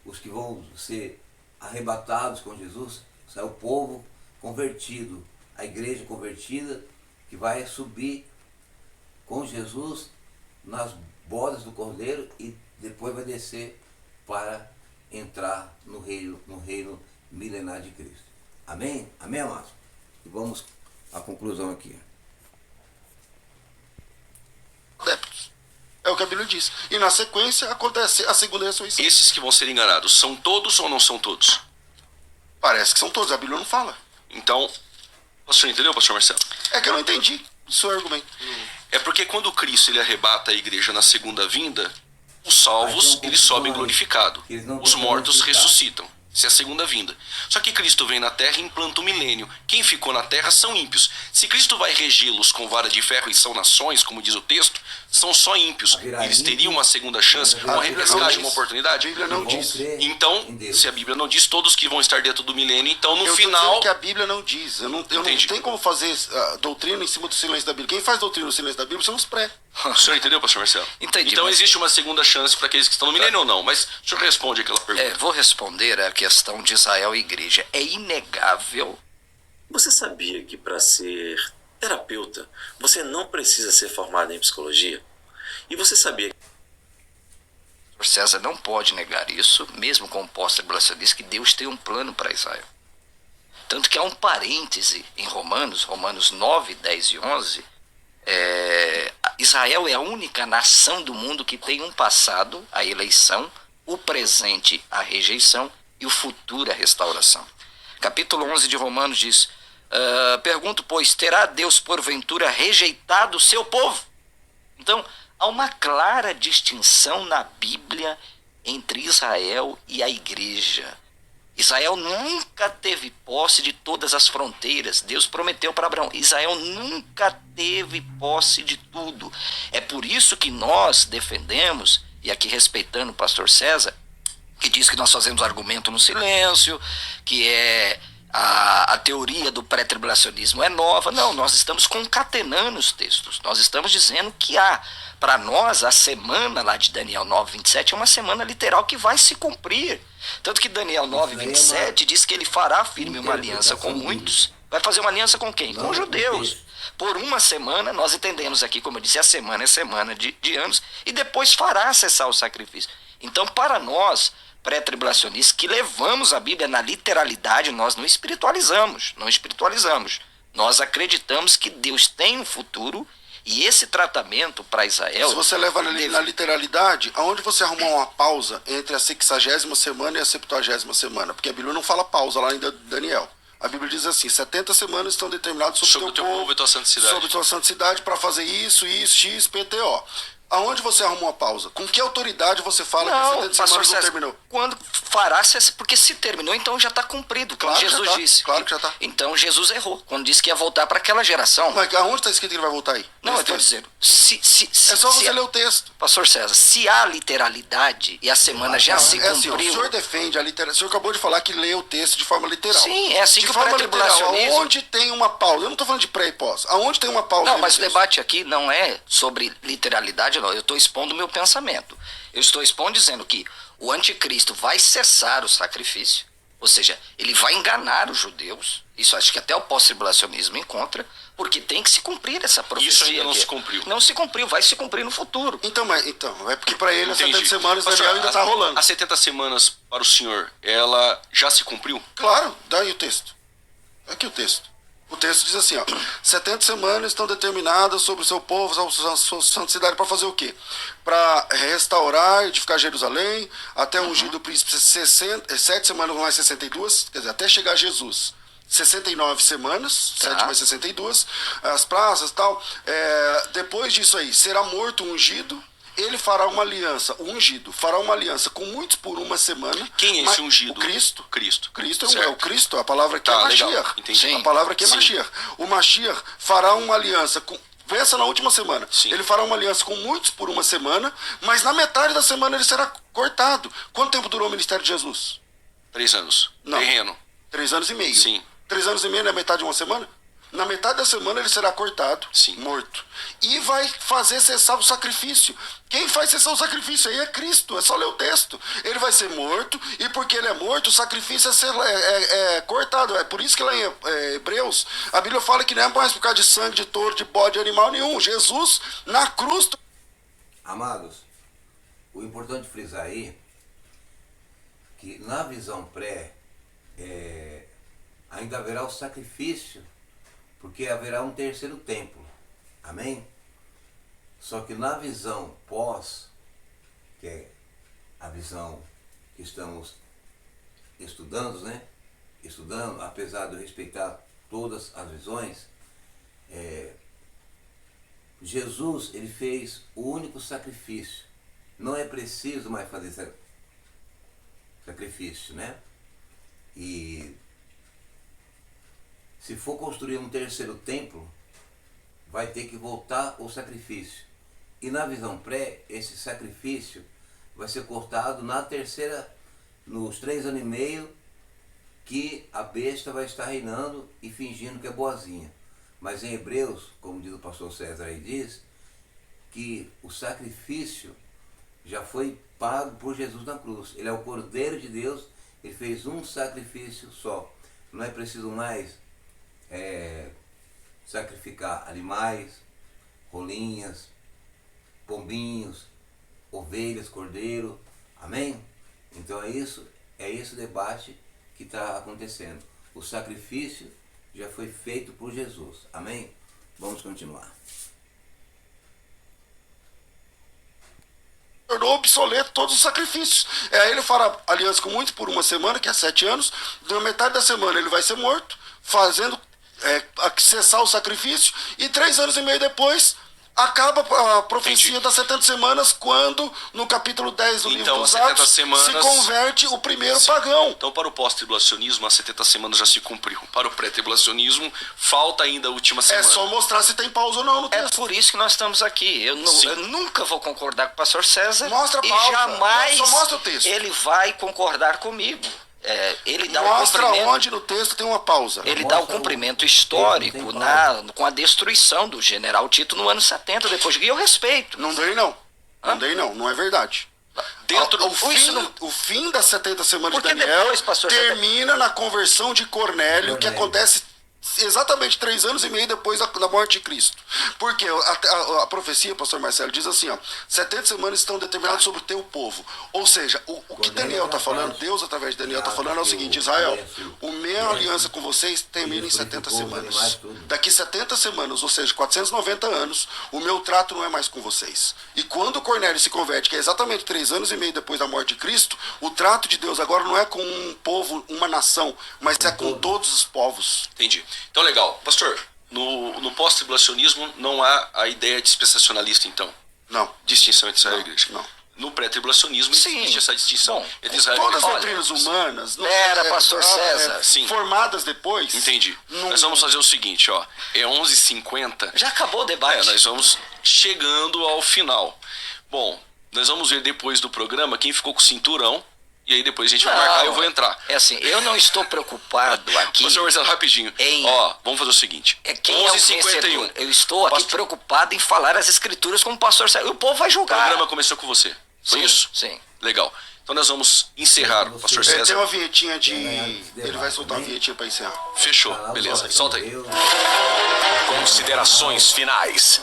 Os que vão ser arrebatados com Jesus é o povo convertido, a igreja convertida, que vai subir com Jesus nas bodas do Cordeiro e depois vai descer para entrar no reino milenar de Cristo. Amém? Amém, amados? E vamos à conclusão aqui. É o que a Bíblia diz. E na sequência acontece a segunda ressurreição. Esses que vão ser enganados, são todos ou não são todos? Parece que são todos, a Bíblia não fala. Então, o senhor entendeu, pastor Marcelo? É que eu não entendi o seu argumento. É porque quando Cristo ele arrebata a igreja na segunda vinda, os salvos eles sobem glorificado, os mortos ressuscitam. Isso é a segunda vinda. Só que Cristo vem na terra e implanta o milênio. Quem ficou na terra são ímpios. Se Cristo vai regê-los com vara de ferro e são nações, como diz o texto, são só ímpios. Eles teriam uma segunda chance, uma repescagem, uma oportunidade? A Bíblia não diz. Então, se a Bíblia não diz, todos que vão estar dentro do milênio, então no eu final... que a Bíblia não diz. Eu não tenho como fazer doutrina em cima do silêncio da Bíblia. Quem faz doutrina no silêncio da Bíblia são os pré. O senhor entendeu, pastor Marcelo? Entendi. Então existe uma segunda chance para aqueles que estão no milênio ou não? Mas o senhor responde aquela pergunta. Vou responder a questão de Israel e igreja. É inegável. Você sabia que para ser terapeuta, você não precisa ser formado em psicologia? E você sabia O César não pode negar isso, mesmo com o pós-tribulacionista, que Deus tem um plano para Israel. Tanto que há um parêntese em Romanos 9, 10 e 11. Israel é a única nação do mundo que tem um passado, a eleição, o presente a rejeição e o futuro a restauração. Capítulo 11 de Romanos diz, pergunto, pois, terá Deus porventura rejeitado o seu povo? Então, há uma clara distinção na Bíblia entre Israel e a igreja. Israel nunca teve posse de todas as fronteiras. Deus prometeu para Abraão. Israel nunca teve posse de tudo. É por isso que nós defendemos, e aqui respeitando o pastor César, que diz que nós fazemos argumento no silêncio, que é a teoria do pré-tribulacionismo é nova. Não, nós estamos concatenando os textos. Nós estamos dizendo que há. Para nós, a semana lá de Daniel 9:27 é uma semana literal que vai se cumprir. Tanto que Daniel 9:27 diz que ele fará firme uma aliança com muitos. Vai fazer uma aliança com quem? Com os judeus. Por uma semana, nós entendemos aqui, como eu disse, a semana é semana de anos, e depois fará cessar o sacrifício. Então, para nós, pré-tribulacionistas, que levamos a Bíblia na literalidade, nós não espiritualizamos. Nós acreditamos que Deus tem um futuro. E esse tratamento para Israel... Se você leva na literalidade, aonde você arrumar uma pausa entre a 60ª semana e a 70ª semana? Porque a Bíblia não fala pausa lá em Daniel. A Bíblia diz assim, 70 semanas estão determinadas sobre o teu povo e tua santidade. Sobre tua santidade para fazer isso, X, PTO. Aonde você arruma uma pausa? Com que autoridade você fala que 70 semanas não terminou? Quando fará, porque se terminou, então já está cumprido, como Jesus disse. Claro que já está. Então Jesus errou, quando disse que ia voltar para aquela geração. Mas aonde está escrito que ele vai voltar aí? Não, eu estou dizendo, é só você ler o texto. Pastor César, se há literalidade e a semana já se cumpriu... Assim, o senhor defende a literalidade. O senhor acabou de falar que lê o texto de forma literal. Sim, é assim de que o pré-tribulacionismo... Aonde tem uma pausa? Eu não estou falando de pré e pós. Aonde tem uma pausa? Não, mas o debate aqui não é sobre literalidade, não. Eu estou expondo o meu pensamento. Eu estou expondo dizendo que o anticristo vai cessar o sacrifício, ou seja, ele vai enganar os judeus. Isso acho que até o pós-tribulacionismo encontra, porque tem que se cumprir essa profecia. Isso ainda não se cumpriu. Não se cumpriu, vai se cumprir no futuro. Então é porque para ele as 70 semanas Daniel ainda está rolando. As 70 semanas para o senhor, ela já se cumpriu? Claro, daí o texto. Aqui o texto. O texto diz assim, 70 semanas estão determinadas sobre o seu povo, a sua santidade, para fazer o quê? Para restaurar, edificar Jerusalém, até ungir do príncipe 7 semanas mais 62, quer dizer, até chegar a Jesus. 69 semanas, 7 mais 62, as praças e tal. Depois disso aí, será morto ungido. Ele fará uma aliança, o ungido, fará uma aliança com muitos por uma semana. Quem é esse ungido? O Cristo. Cristo É o Cristo, a palavra aqui é Mashiach. A palavra aqui é Mashiach. O Mashiach fará uma aliança com... Pensa na última semana. Sim. Ele fará uma aliança com muitos por uma semana, mas na metade da semana ele será cortado. Quanto tempo durou o ministério de Jesus? 3 anos. Não. Terreno. 3 anos e meio. Sim. 3 anos e meio não é metade de uma semana? Na metade da semana ele será cortado, sim, morto. E vai fazer cessar o sacrifício. Quem faz cessar o sacrifício aí é Cristo, é só ler o texto. Ele vai ser morto, e porque ele é morto, o sacrifício é cortado. É por isso que lá em Hebreus, a Bíblia fala que não é mais por causa de sangue, de touro, de bode, de animal nenhum. Jesus, na cruz... Amados, o importante frisar aí, que na visão pré, ainda haverá o sacrifício, porque haverá um terceiro templo, amém? Só que na visão pós, que é a visão que estamos estudando, né? Estudando, apesar de eu respeitar todas as visões, Jesus, ele fez o único sacrifício. Não é preciso mais fazer sacrifício, né? E se for construir um terceiro templo, vai ter que voltar o sacrifício. E na visão pré, esse sacrifício vai ser cortado nos 3 anos e meio que a besta vai estar reinando e fingindo que é boazinha. Mas em Hebreus, como diz o pastor César aí, diz que o sacrifício já foi pago por Jesus na cruz. Ele é o Cordeiro de Deus, ele fez um sacrifício só. Não é preciso mais sacrificar animais, rolinhas, pombinhos, ovelhas, cordeiro, amém? Então é esse o debate que está acontecendo. O sacrifício já foi feito por Jesus, amém? Vamos continuar. tornou obsoleto todos os sacrifícios. Aí ele fará aliança com muitos por uma semana, que é 7 anos, na metade da semana ele vai ser morto, fazendo cessar o sacrifício, e 3 anos e meio depois acaba a profecia das 70 semanas, quando no capítulo 10 do livro dos Atos se converte o primeiro pagão. Então, para o pós-tribulacionismo, as 70 semanas já se cumpriu. Para o pré-tribulacionismo, falta ainda a última semana. É só mostrar se tem pausa ou não no texto. É por isso que nós estamos aqui. Eu nunca vou concordar com o pastor César. Mostra a e pausa. jamais Só mostra o texto. ele vai concordar comigo. Ele dá Mostra o cumprimento, onde no texto tem uma pausa. Ele dá o cumprimento histórico com a destruição do general Tito no ano 70 depois de guerra. Eu respeito. Não dei não. Não dei não. Não é verdade. O fim das 70 semanas de Daniel depois, pastor, termina na conversão de Cornélio, que acontece exatamente 3 anos e meio depois da morte de Cristo. Porque a profecia, pastor Marcelo, diz assim, 70 semanas estão determinadas sobre o teu povo. Ou seja, o que Daniel está falando, Deus através de Daniel está falando é o seguinte: Israel, a minha aliança com vocês termina em 70 semanas. Daqui 70 semanas, ou seja, 490 anos, o meu trato não é mais com vocês. E quando Cornélio se converte, que é exatamente 3 anos e meio depois da morte de Cristo, o trato de Deus agora não é com um povo, uma nação, mas é com todos os povos. Entendi. Então, legal. Pastor, no pós-tribulacionismo não há a ideia dispensacionalista, então? Não. Distinção entre Israel e a igreja? Não. No pré-tribulacionismo existe essa distinção entre Israel todas e a as igreja. doutrinas humanas pastor César. Formadas depois. Entendi. Nós vamos fazer o seguinte, é 11h50. Já acabou o debate. Nós vamos chegando ao final. Bom, nós vamos ver depois do programa quem ficou com o cinturão. E aí depois a gente vai marcar e eu vou entrar. É assim, eu não estou preocupado aqui. Pastor Marcelo, rapidinho. Vamos fazer o seguinte. Quem é o vencedor? Eu estou aqui preocupado em falar as escrituras como o pastor César. O povo vai julgar. O programa começou com você. Foi isso? Sim. Legal. Então nós vamos encerrar, pastor César. Tem uma vinhetinha de... Ele vai soltar uma vinhetinha para encerrar. Fechou. Beleza. Solta aí. Considerações finais.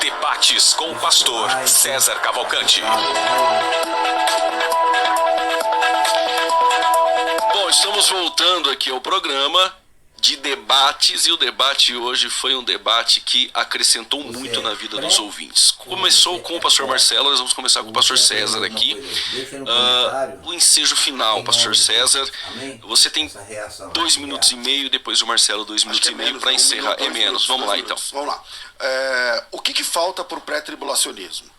Debates com o pastor César Cavalcante. Bom, estamos voltando aqui ao programa de debates, e o debate hoje foi um debate que acrescentou muito na vida dos ouvintes. Começou com o pastor Marcelo, nós vamos começar com o pastor César aqui. O ensejo final, pastor César. Você tem 2 minutos e meio, depois o Marcelo 2 minutos e meio para encerrar. É menos. Vamos lá então. Vamos lá. O que falta para o pré-tribulacionismo?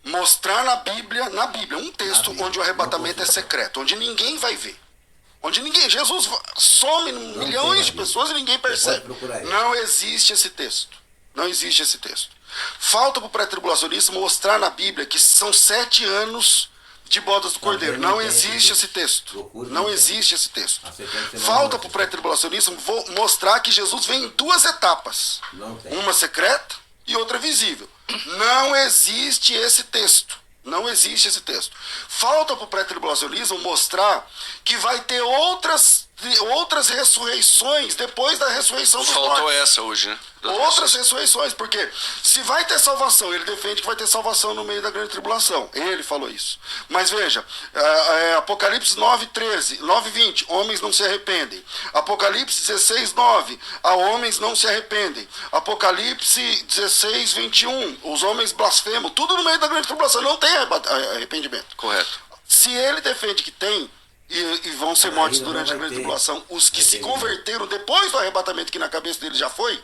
Mostrar na Bíblia um texto onde o arrebatamento é secreto, onde ninguém vai ver. Onde Jesus some milhões de pessoas e ninguém percebe. Não existe esse texto. Não existe esse texto. Falta para o pré-tribulacionismo mostrar na Bíblia que são 7 anos de bodas do Cordeiro. Não existe esse texto. Não existe esse texto. Falta para o pré-tribulacionismo mostrar que Jesus vem em 2 etapas. Uma secreta e outra visível. Não existe esse texto. Não existe esse texto. Falta para o pré-tribulacionismo mostrar que vai ter outras ressurreições depois da ressurreição dos mortos. Faltou essa hoje, né? Outras ressurreições, porque se vai ter salvação, ele defende que vai ter salvação no meio da grande tribulação. Ele falou isso. Mas veja, Apocalipse 9:13, 9:20, homens não se arrependem. Apocalipse 16:9, homens não se arrependem. Apocalipse 16:21, os homens blasfemam. Tudo no meio da grande tribulação, não tem arrependimento. Correto. Se ele defende que tem, e vão ser mortos durante a grande tribulação, os que se converteram depois do arrebatamento, que na cabeça deles já foi,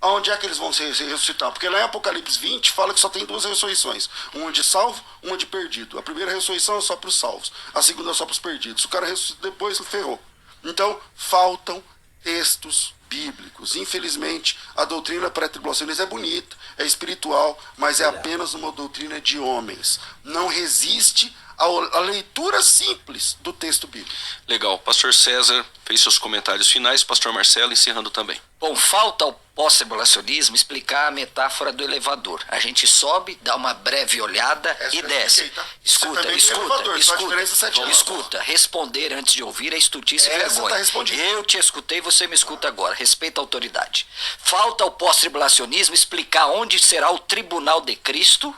aonde é que eles vão se ressuscitar? Porque lá em Apocalipse 20 fala que só tem 2 ressurreições, uma de salvo, uma de perdido. A primeira ressurreição é só para os salvos, a segunda é só para os perdidos. O cara ressuscita depois, ferrou. Então faltam textos bíblicos. Infelizmente, a doutrina pré-tribulacionista é bonita, é espiritual, mas é apenas uma doutrina de homens. Não resiste a leitura simples do texto bíblico. Legal. Pastor César fez seus comentários finais. Pastor Marcelo encerrando também. Bom, falta ao pós-tribulacionismo explicar a metáfora do elevador. A gente sobe, dá uma breve olhada e desce. Escuta. Responder antes de ouvir é estutice e vergonha. Eu te escutei, você me escuta agora. Respeita a autoridade. Falta ao pós-tribulacionismo explicar onde será o tribunal de Cristo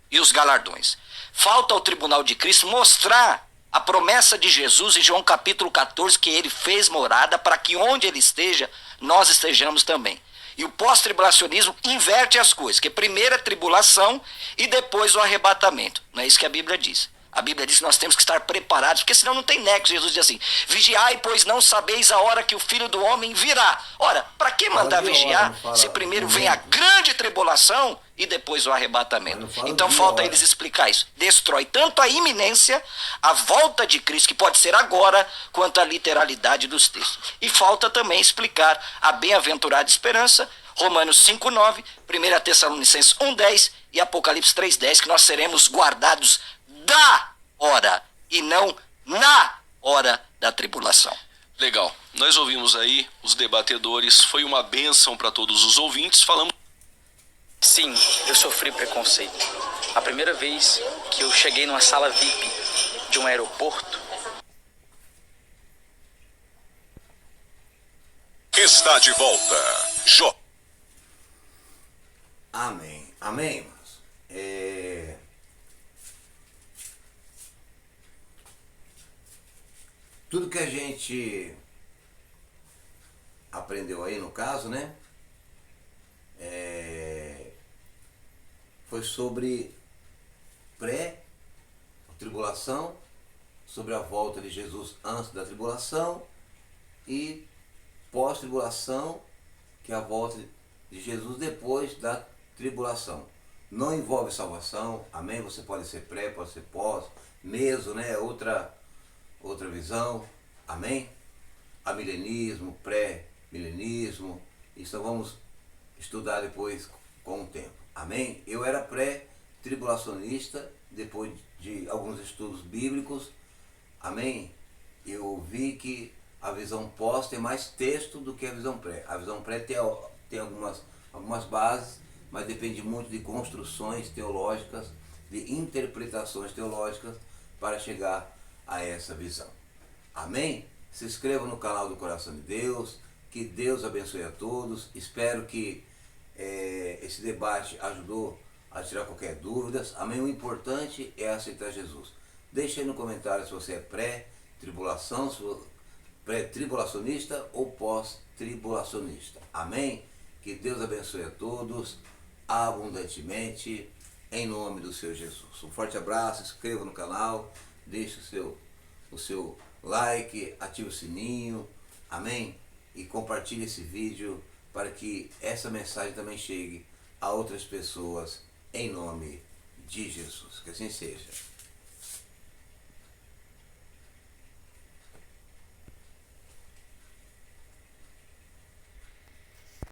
e os galardões. Falta ao tribunal de Cristo mostrar a promessa de Jesus em João capítulo 14, que ele fez morada para que onde ele esteja, nós estejamos também. E o pós-tribulacionismo inverte as coisas, que é primeiro a tribulação e depois o arrebatamento. Não é isso que a Bíblia diz. A Bíblia diz que nós temos que estar preparados, porque senão não tem nexo. Jesus diz assim, vigiai, pois não sabeis a hora que o Filho do Homem virá. Ora, para que mandar vigiar se primeiro vem a grande tribulação e depois o arrebatamento? Então falta eles explicar isso. Destrói tanto a iminência, a volta de Cristo, que pode ser agora, quanto a literalidade dos textos. E falta também explicar a bem-aventurada esperança, Romanos 5:9, 1 Tessalonicenses 1:10 e Apocalipse 3:10, que nós seremos guardados da hora e não na hora da tribulação. Legal. Nós ouvimos aí os debatedores, foi uma bênção para todos os ouvintes. Falamos. Sim, eu sofri preconceito. A primeira vez que eu cheguei numa sala VIP de um aeroporto. Está de volta. Amém. Amém, irmãos. Tudo que a gente aprendeu aí, no caso, né? Foi sobre pré-tribulação, sobre a volta de Jesus antes da tribulação e pós-tribulação, que é a volta de Jesus depois da tribulação. Não envolve salvação, amém? Você pode ser pré, pode ser pós, meso, né? Outra visão, amém? Amilenismo, pré-milenismo, isso vamos estudar depois com o tempo, amém? Eu era pré-tribulacionista, depois de alguns estudos bíblicos, amém? Eu vi que a visão pós tem mais texto do que a visão pré. A visão pré tem algumas bases, mas depende muito de construções teológicas, de interpretações teológicas para chegar a essa visão. Amém? Se inscreva no canal do Coração de Deus, que Deus abençoe a todos. Espero que esse debate ajudou a tirar qualquer dúvida. Amém? O importante é aceitar Jesus. Deixe aí no comentário se você é pré-tribulação, pré-tribulacionista ou pós-tribulacionista. Amém? Que Deus abençoe a todos abundantemente, em nome do Senhor Jesus. Um forte abraço, inscreva no canal, deixe o seu like, ative o sininho, amém? E compartilhe esse vídeo para que essa mensagem também chegue a outras pessoas, em nome de Jesus. Que assim seja.